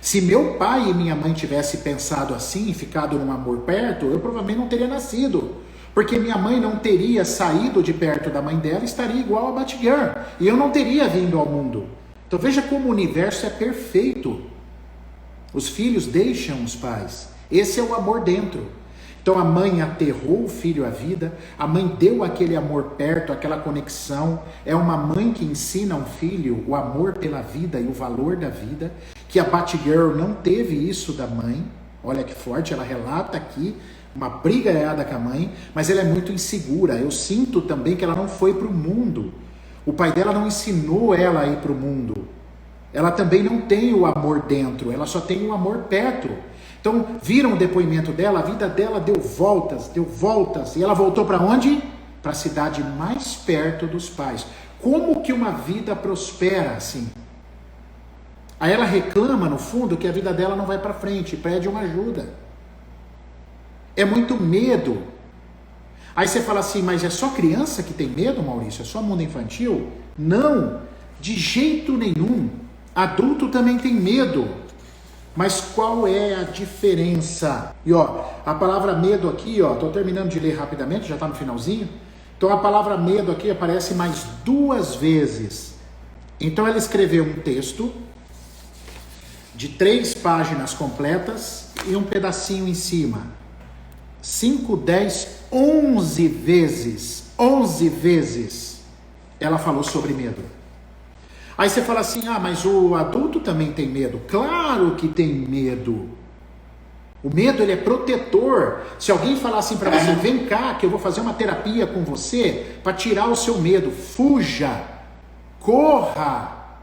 Se meu pai e minha mãe tivessem pensado assim, ficado num amor perto, eu provavelmente não teria nascido. Porque minha mãe não teria saído de perto da mãe dela, estaria igual a Batgirl. E eu não teria vindo ao mundo. Então veja como o universo é perfeito. Os filhos deixam os pais. Esse é o amor dentro. Então a mãe aterrou o filho à vida, a mãe deu aquele amor perto, aquela conexão. É uma mãe que ensina ao filho o amor pela vida e o valor da vida, que a Batgirl não teve isso da mãe. Olha que forte, ela relata aqui uma brigaiada com a mãe, mas ela é muito insegura. Eu sinto também que ela não foi para o mundo. O pai dela não ensinou ela a ir para o mundo. Ela também não tem o amor dentro, ela só tem o amor perto. Então, viram o depoimento dela, a vida dela deu voltas, e ela voltou para onde? Para a cidade mais perto dos pais. Como que uma vida prospera assim? Aí ela reclama, no fundo, que a vida dela não vai para frente, pede uma ajuda. É muito medo. Aí você fala assim, mas é só criança que tem medo, Maurício? É só mundo infantil? Não, de jeito nenhum. Adulto também tem medo. Mas qual é a diferença? E ó, a palavra medo aqui, ó, tô terminando de ler rapidamente, já tá no finalzinho. Então a palavra medo aqui aparece mais 2 vezes. Então ela escreveu um texto de 3 páginas completas e um pedacinho em cima. 5, 10, 11 vezes. 11 vezes ela falou sobre medo. Aí você fala assim, ah, mas o adulto também tem medo. Claro que tem medo. O medo, ele é protetor. Se alguém falar assim para você, vem cá que eu vou fazer uma terapia com você para tirar o seu medo. Fuja. Corra.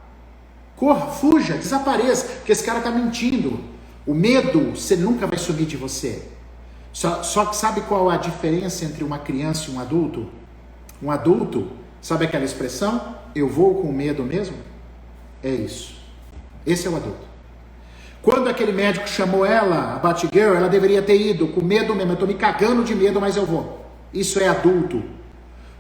Corra, fuja, desapareça. Porque esse cara está mentindo. O medo, você nunca vai sumir de você. Só que sabe qual a diferença entre uma criança e um adulto? Um adulto, sabe aquela expressão? Eu vou com medo mesmo? É isso. Esse é o adulto. Quando aquele médico chamou ela, a Batgirl, ela deveria ter ido com medo mesmo. Eu estou me cagando de medo, mas eu vou. Isso é adulto.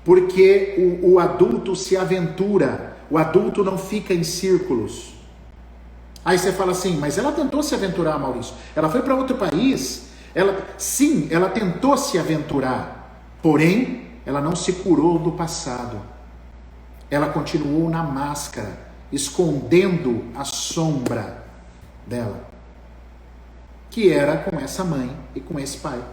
Porque o adulto se aventura. O adulto não fica em círculos. Aí você fala assim, mas ela tentou se aventurar, Maurício. Ela foi para outro país. Sim, ela tentou se aventurar. Porém, ela não se curou do passado. Ela continuou na máscara, escondendo a sombra dela, que era com essa mãe e com esse pai.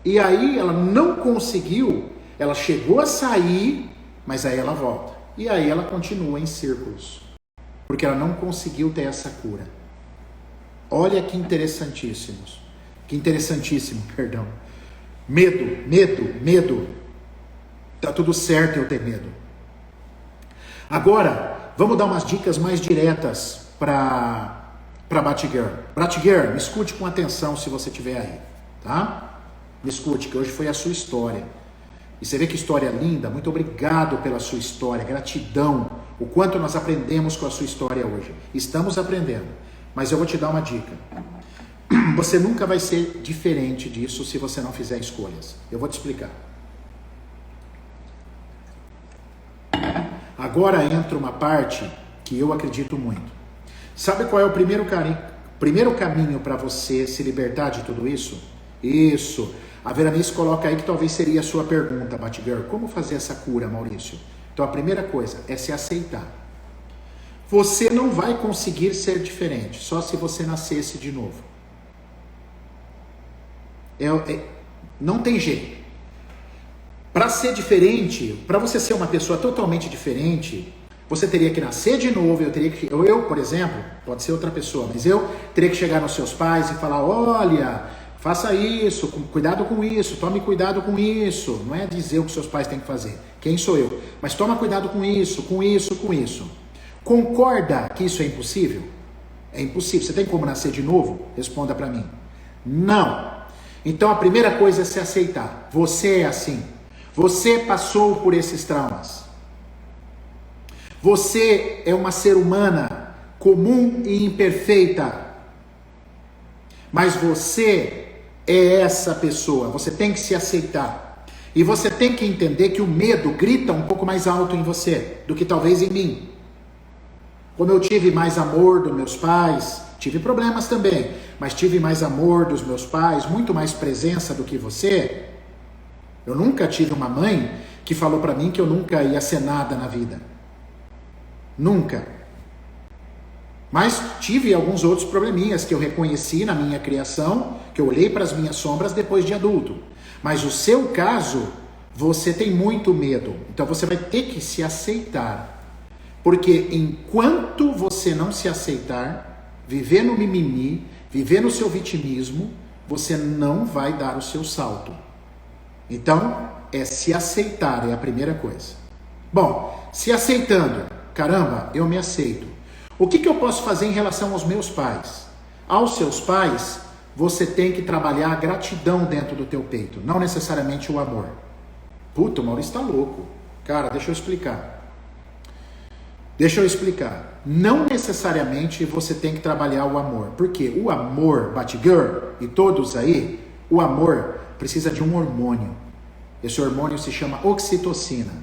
E aí ela não conseguiu, ela chegou a sair, mas aí ela volta. E aí ela continua em círculos, porque ela não conseguiu ter essa cura. Olha que interessantíssimos. Que interessantíssimo, perdão. Medo. Tá tudo certo eu ter medo. Agora, vamos dar umas dicas mais diretas para Batgirl. Batgirl, me escute com atenção se você estiver aí, tá? Me escute, que hoje foi a sua história. E você vê que história linda. Muito obrigado pela sua história. Gratidão. O quanto nós aprendemos com a sua história hoje. Estamos aprendendo. Mas eu vou te dar uma dica. Você nunca vai ser diferente disso se você não fizer escolhas. Eu vou te explicar. Agora entra uma parte que eu acredito muito. Sabe qual é o primeiro caminho para você se libertar de tudo isso? Isso. A Veranice coloca aí que talvez seria a sua pergunta, Batgirl. Como fazer essa cura, Maurício? Então a primeira coisa é se aceitar. Você não vai conseguir ser diferente, só se você nascesse de novo. Não tem jeito. Para ser diferente, para você ser uma pessoa totalmente diferente, você teria que nascer de novo. Eu, por exemplo, pode ser outra pessoa, mas eu teria que chegar nos seus pais e falar, olha, faça isso, cuidado com isso, tome cuidado com isso. Não é dizer o que seus pais têm que fazer, quem sou eu, mas toma cuidado com isso, com isso, com isso. Concorda que isso é impossível? É impossível. Você tem como nascer de novo? Responda para mim. Não. Então a primeira coisa é se aceitar. Você é assim. Você passou por esses traumas. Você é uma ser humana comum e imperfeita. Mas você é essa pessoa. Você tem que se aceitar. E você tem que entender que o medo grita um pouco mais alto em você do que talvez em mim. Como eu tive mais amor dos meus pais, tive problemas também, mas tive mais amor dos meus pais, muito mais presença do que você, Eu nunca tive uma mãe que falou para mim que eu nunca ia ser nada na vida. Nunca. Mas tive alguns outros probleminhas que eu reconheci na minha criação, que eu olhei para as minhas sombras depois de adulto. Mas o seu caso, você tem muito medo. Então você vai ter que se aceitar. Porque enquanto você não se aceitar, viver no mimimi, viver no seu vitimismo, você não vai dar o seu salto. Então, é se aceitar, é a primeira coisa. Bom, se aceitando, caramba, eu me aceito. O que eu posso fazer em relação aos meus pais? Aos seus pais, você tem que trabalhar a gratidão dentro do teu peito, não necessariamente o amor. Puta, o Maurício está louco. Cara, deixa eu explicar. Não necessariamente você tem que trabalhar o amor. Porque o amor, Batgirl e todos aí, o amor precisa de um hormônio. Esse hormônio se chama oxitocina.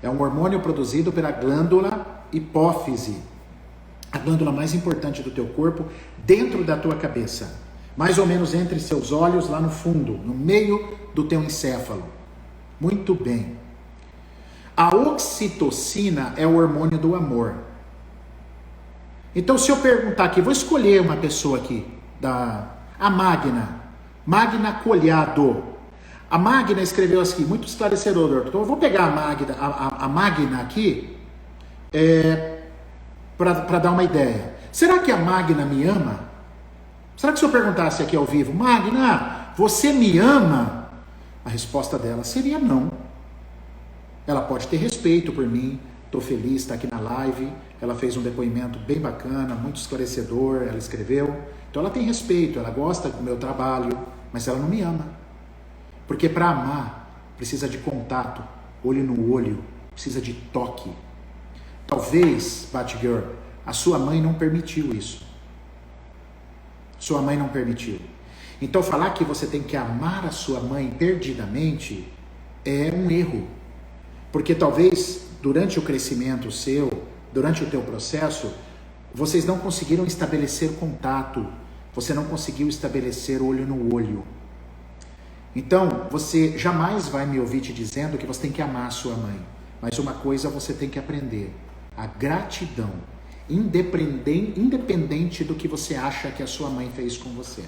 É um hormônio produzido pela glândula hipófise. A glândula mais importante do teu corpo, dentro da tua cabeça. Mais ou menos entre seus olhos, lá no fundo, no meio do teu encéfalo. Muito bem. A oxitocina é o hormônio do amor. Então, se eu perguntar aqui, vou escolher uma pessoa aqui, a Magna Colhado. A Magna escreveu assim, muito esclarecedor. Então, eu vou pegar a Magna aqui, para dar uma ideia. Será que a Magna me ama? Será que se eu perguntasse aqui ao vivo, Magna, você me ama? A resposta dela seria não. Ela pode ter respeito por mim, estou feliz, está aqui na live, ela fez um depoimento bem bacana, muito esclarecedor, ela escreveu. Então ela tem respeito, ela gosta do meu trabalho, mas ela não me ama. Porque para amar, precisa de contato, olho no olho, precisa de toque. Talvez, Batgirl, a sua mãe não permitiu isso. Sua mãe não permitiu. Então falar que você tem que amar a sua mãe perdidamente é um erro. Porque talvez durante o crescimento seu, durante o teu processo, vocês não conseguiram estabelecer contato. Você não conseguiu estabelecer olho no olho. Então, você jamais vai me ouvir te dizendo que você tem que amar a sua mãe. Mas uma coisa você tem que aprender. A gratidão. Independente do que você acha que a sua mãe fez com você.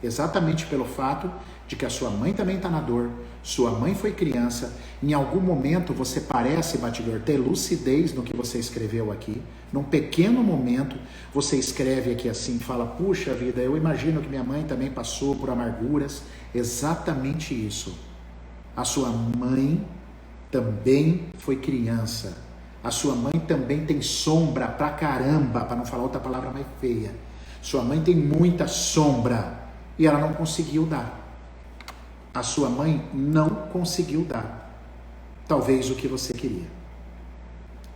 Exatamente pelo fato de que a sua mãe também está na dor, sua mãe foi criança, em algum momento você parece, Batgirl, ter lucidez no que você escreveu aqui, num pequeno momento você escreve aqui assim, fala, puxa vida, eu imagino que minha mãe também passou por amarguras, exatamente isso. A sua mãe também foi criança, a sua mãe também tem sombra pra caramba, para não falar outra palavra mais feia, sua mãe tem muita sombra, e ela não conseguiu dar. A sua mãe não conseguiu dar. Talvez o que você queria.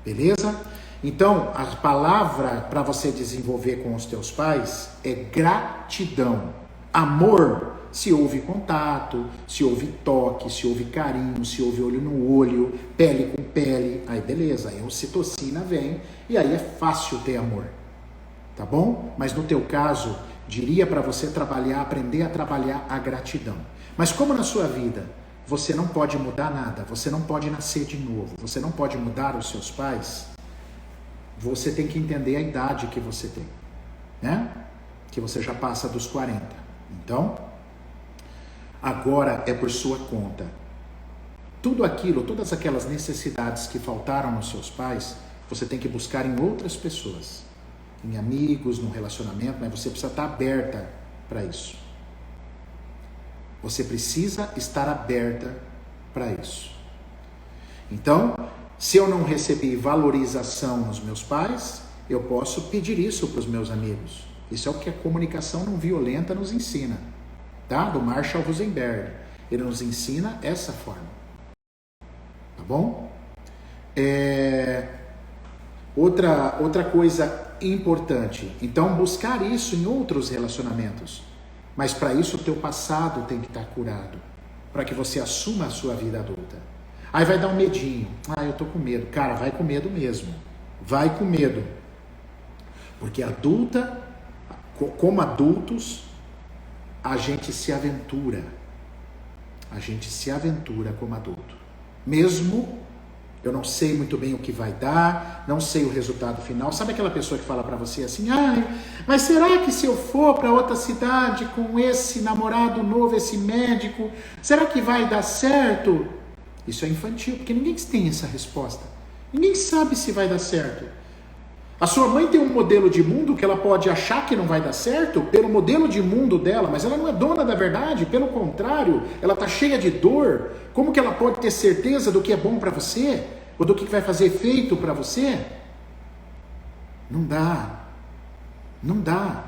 Beleza? Então, a palavra para você desenvolver com os teus pais é gratidão. Amor, se houve contato, se houve toque, se houve carinho, se houve olho no olho, pele com pele. Aí beleza, aí a ocitocina vem e aí é fácil ter amor. Tá bom? Mas no teu caso, diria para você aprender a trabalhar a gratidão. Mas como na sua vida você não pode mudar nada, você não pode nascer de novo, você não pode mudar os seus pais, você tem que entender a idade que você tem, né? Que você já passa dos 40. Então, agora é por sua conta. Tudo aquilo, todas aquelas necessidades que faltaram nos seus pais, você tem que buscar em outras pessoas. Em amigos, no relacionamento, mas você precisa estar aberta para isso. Você precisa estar aberta para isso. Então, se eu não recebi valorização nos meus pais, eu posso pedir isso para os meus amigos. Isso é o que a comunicação não violenta nos ensina, tá? Do Marshall Rosenberg. Ele nos ensina essa forma. Tá bom? Outra coisa importante. Então, buscar isso em outros relacionamentos. Mas para isso o teu passado tem que estar curado. Para que você assuma a sua vida adulta. Aí vai dar um medinho. Eu tô com medo. Cara, vai com medo mesmo. Vai com medo. Porque como adultos, a gente se aventura. a gente se aventura como adulto. Mesmo eu não sei muito bem o que vai dar, não sei o resultado final. Sabe aquela pessoa que fala pra você assim, mas será que se eu for pra outra cidade com esse namorado novo, esse médico, será que vai dar certo? Isso é infantil, porque ninguém tem essa resposta. Ninguém sabe se vai dar certo. A sua mãe tem um modelo de mundo que ela pode achar que não vai dar certo pelo modelo de mundo dela, mas ela não é dona da verdade, pelo contrário, ela está cheia de dor. Como que ela pode ter certeza do que é bom para você? Ou do que vai fazer efeito para você? Não dá. Não dá.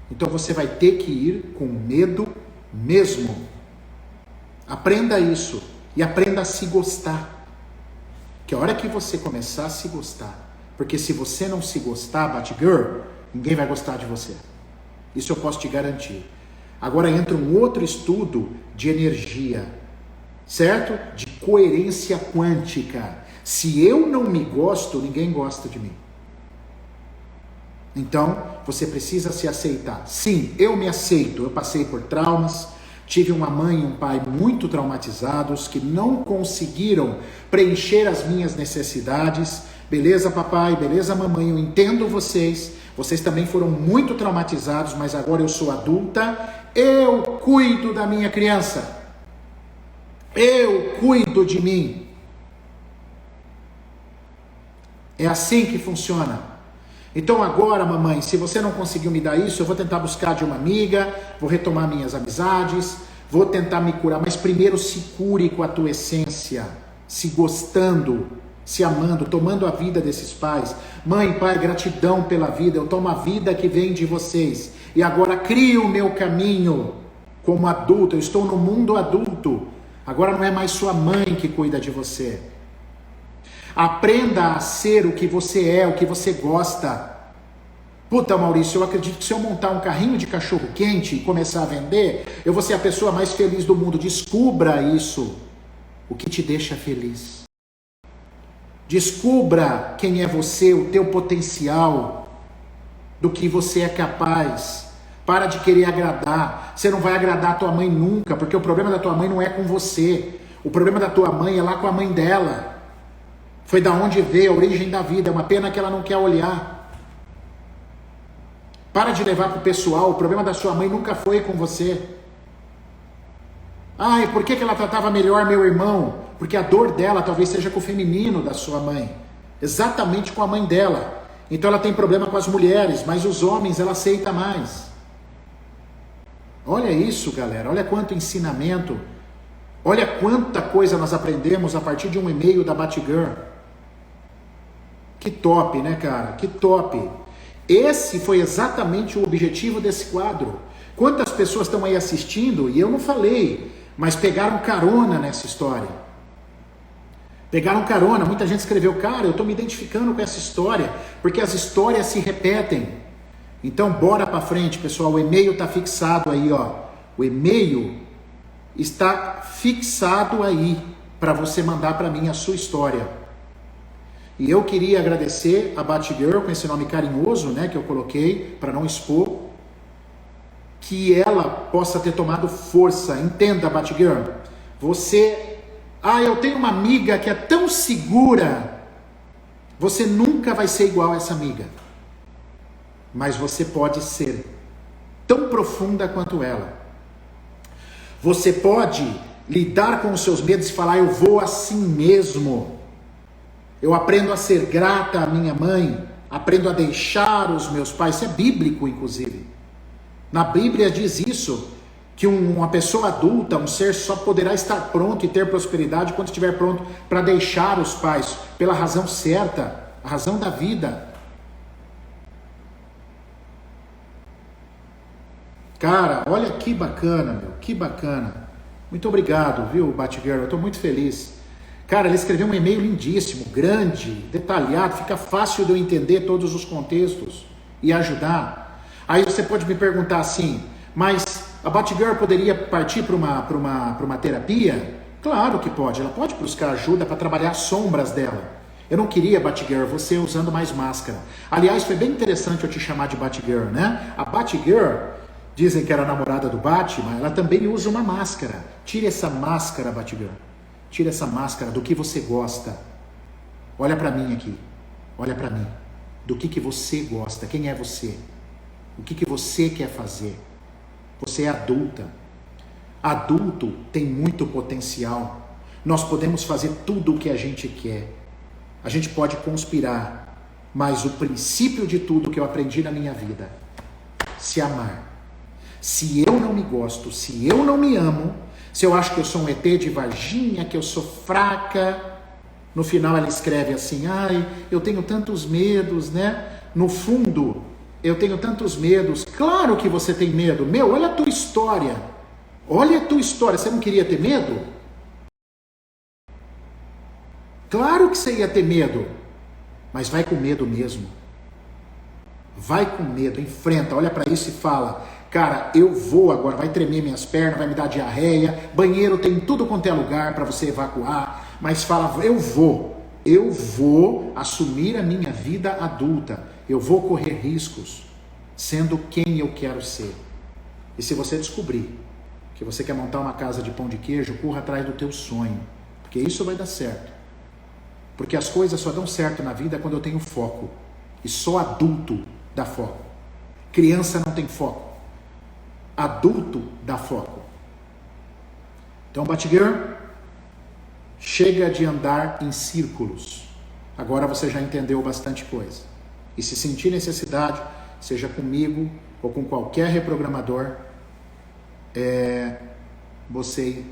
Então você vai ter que ir com medo mesmo. Aprenda isso e aprenda a se gostar. Que a hora que você começar a se gostar, porque se você não se gostar, Batgirl, ninguém vai gostar de você. Isso eu posso te garantir. Agora entra um outro estudo de energia, certo? De coerência quântica. Se eu não me gosto, ninguém gosta de mim. Então, você precisa se aceitar. Sim, eu me aceito. Eu passei por traumas, tive uma mãe e um pai muito traumatizados, que não conseguiram preencher as minhas necessidades. Beleza, papai? Beleza, mamãe? Eu entendo vocês. Vocês também foram muito traumatizados, mas agora eu sou adulta. Eu cuido da minha criança. Eu cuido de mim. É assim que funciona. Então agora, mamãe, se você não conseguiu me dar isso, eu vou tentar buscar de uma amiga, vou retomar minhas amizades, vou tentar me curar. Mas primeiro se cure com a tua essência, se gostando, se amando, tomando a vida desses pais. Mãe, pai, gratidão pela vida, eu tomo a vida que vem de vocês. E agora crio o meu caminho como adulto, eu estou no mundo adulto. Agora não é mais sua mãe que cuida de você. Aprenda a ser o que você é, o que você gosta. Puta, Maurício, eu acredito que se eu montar um carrinho de cachorro quente e começar a vender, eu vou ser a pessoa mais feliz do mundo. Descubra isso, o que te deixa feliz. Descubra quem é você, o teu potencial, do que você é capaz. Para de querer agradar. Você não vai agradar a tua mãe nunca, porque o problema da tua mãe não é com você. O problema da tua mãe é lá com a mãe dela. Foi da onde veio a origem da vida. É uma pena que ela não quer olhar. Para de levar para o pessoal. O problema da sua mãe nunca foi com você. Ai, por que ela tratava melhor meu irmão? Porque a dor dela talvez seja com o feminino da sua mãe. Exatamente com a mãe dela. Então ela tem problema com as mulheres, mas os homens ela aceita mais. Olha isso, galera. Olha quanto ensinamento. Olha quanta coisa nós aprendemos a partir de um e-mail da Batgirl. Que top, né, cara? Que top. Esse foi exatamente o objetivo desse quadro. Quantas pessoas estão aí assistindo, e eu não falei, mas pegaram carona nessa história. Pegaram carona, muita gente escreveu, cara, eu estou me identificando com essa história, porque as histórias se repetem. Então, bora para frente, pessoal, o e-mail está fixado aí, ó. O e-mail está fixado aí, para você mandar para mim a sua história. E eu queria agradecer a Batgirl, com esse nome carinhoso, né, que eu coloquei, para não expor, que ela possa ter tomado força. Entenda, Batgirl, você... eu tenho uma amiga que é tão segura. Você nunca vai ser igual a essa amiga. Mas você pode ser tão profunda quanto ela. Você pode lidar com os seus medos e falar, eu vou assim mesmo. Eu aprendo a ser grata à minha mãe, aprendo a deixar os meus pais. Isso é bíblico, inclusive. Na Bíblia diz isso, que uma pessoa adulta, um ser, só poderá estar pronto e ter prosperidade quando estiver pronto para deixar os pais, pela razão certa, a razão da vida. Cara, olha que bacana, meu, que bacana. Muito obrigado, viu, Batgirl, eu estou muito feliz. Cara, ele escreveu um e-mail lindíssimo, grande, detalhado, fica fácil de eu entender todos os contextos e ajudar. Aí você pode me perguntar assim, mas a Batgirl poderia partir para uma terapia? Claro que pode, ela pode buscar ajuda para trabalhar as sombras dela. Eu não queria, Batgirl, você usando mais máscara. Aliás, foi bem interessante eu te chamar de Batgirl, né? A Batgirl Dizem que era a namorada do Batman, ela também usa uma máscara. Tire essa máscara, Batgirl. Tire essa máscara do que você gosta. Olha pra mim aqui. Olha pra mim. Do que você gosta. Quem é você? O que você quer fazer? Você é adulta. Adulto tem muito potencial. Nós podemos fazer tudo o que a gente quer. A gente pode conspirar. Mas o princípio de tudo que eu aprendi na minha vida, se amar. Se eu não me gosto, se eu não me amo, se eu acho que eu sou um ET de Varginha, que eu sou fraca, no final ela escreve assim, ai, eu tenho tantos medos, né? No fundo, eu tenho tantos medos. Claro que você tem medo. Meu, olha a tua história. Olha a tua história. Você não queria ter medo? Claro que você ia ter medo. Mas vai com medo mesmo. Vai com medo, enfrenta, olha para isso e fala, cara, eu vou agora, vai tremer minhas pernas, vai me dar diarreia, banheiro tem tudo quanto é lugar para você evacuar, mas fala, eu vou assumir a minha vida adulta, eu vou correr riscos, sendo quem eu quero ser. E se você descobrir que você quer montar uma casa de pão de queijo, corra atrás do teu sonho, porque isso vai dar certo. Porque as coisas só dão certo na vida quando eu tenho foco. E só adulto dá foco. Criança não tem foco. Adulto dá foco. Então, Batgirl, chega de andar em círculos. Agora você já entendeu bastante coisa. E se sentir necessidade, seja comigo ou com qualquer reprogramador, você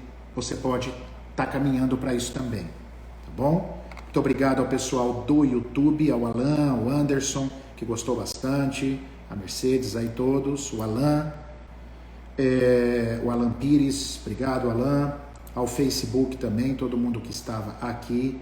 pode estar caminhando para isso também. Tá bom? Muito obrigado ao pessoal do YouTube, ao Alan, ao Anderson, que gostou bastante, a Mercedes aí todos, o Alan Pires, obrigado Alan, ao Facebook também, todo mundo que estava aqui,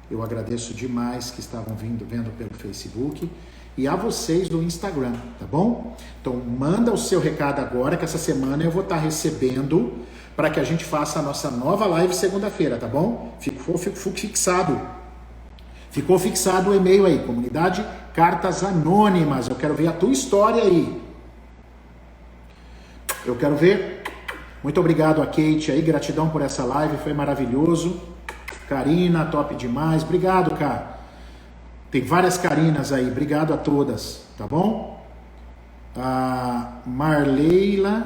eu agradeço demais que estavam vendo pelo Facebook, e a vocês do Instagram, tá bom? Então manda o seu recado agora, que essa semana eu vou estar recebendo, para que a gente faça a nossa nova live segunda-feira, tá bom? Ficou fixado. Ficou fixado o e-mail aí, comunidade Cartas Anônimas. Eu quero ver a tua história aí. Eu quero ver. Muito obrigado a Kate aí, gratidão por essa live, foi maravilhoso. Karina, top demais. Obrigado, cara. Tem várias Karinas aí, obrigado a todas, tá bom? A Marleila,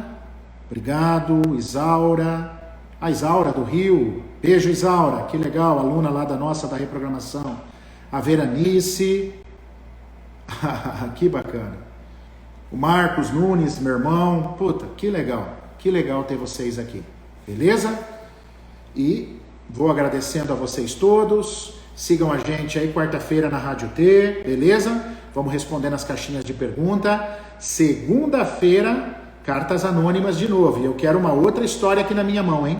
obrigado. Isaura. A Isaura do Rio. Beijo, Isaura, que legal, aluna lá da nossa, da reprogramação. A Veranice, que bacana. O Marcos Nunes, meu irmão, puta, que legal ter vocês aqui, beleza? E vou agradecendo a vocês todos, sigam a gente aí quarta-feira na Rádio T, beleza? Vamos responder nas caixinhas de pergunta. Segunda-feira, Cartas Anônimas de novo, e eu quero uma outra história aqui na minha mão, hein?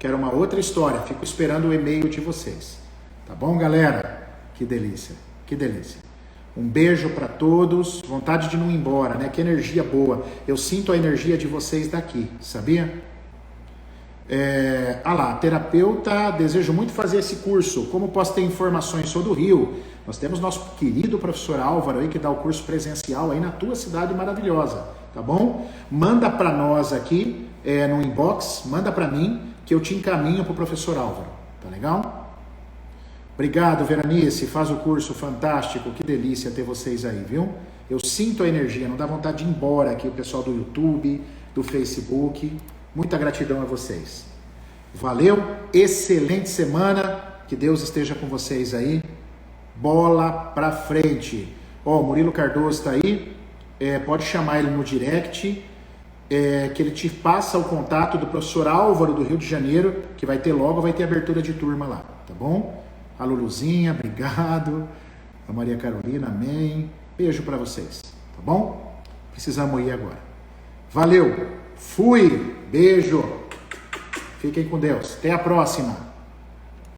Quero uma outra história, fico esperando o e-mail de vocês, tá bom, galera? Que delícia, que delícia. Um beijo para todos, vontade de não ir embora, né? Que energia boa. Eu sinto a energia de vocês daqui, sabia? Lá, terapeuta, desejo muito fazer esse curso. Como posso ter informações? Sou do Rio. Nós temos nosso querido professor Álvaro aí que dá o curso presencial aí na tua cidade maravilhosa, tá bom? Manda para nós aqui no inbox, manda para mim que eu te encaminho pro professor Álvaro, tá legal? Obrigado, Veranice, faz o curso fantástico, que delícia ter vocês aí, viu? Eu sinto a energia, não dá vontade de ir embora aqui, o pessoal do YouTube, do Facebook, muita gratidão a vocês. Valeu, excelente semana, que Deus esteja com vocês aí, bola pra frente. Ó, o Murilo Cardoso tá aí, pode chamar ele no direct, que ele te passa o contato do professor Álvaro do Rio de Janeiro, que vai ter abertura de turma lá, tá bom? A Luluzinha, obrigado. A Maria Carolina, amém. Beijo para vocês, tá bom? Precisamos ir agora. Valeu, fui, beijo. Fiquem com Deus. Até a próxima.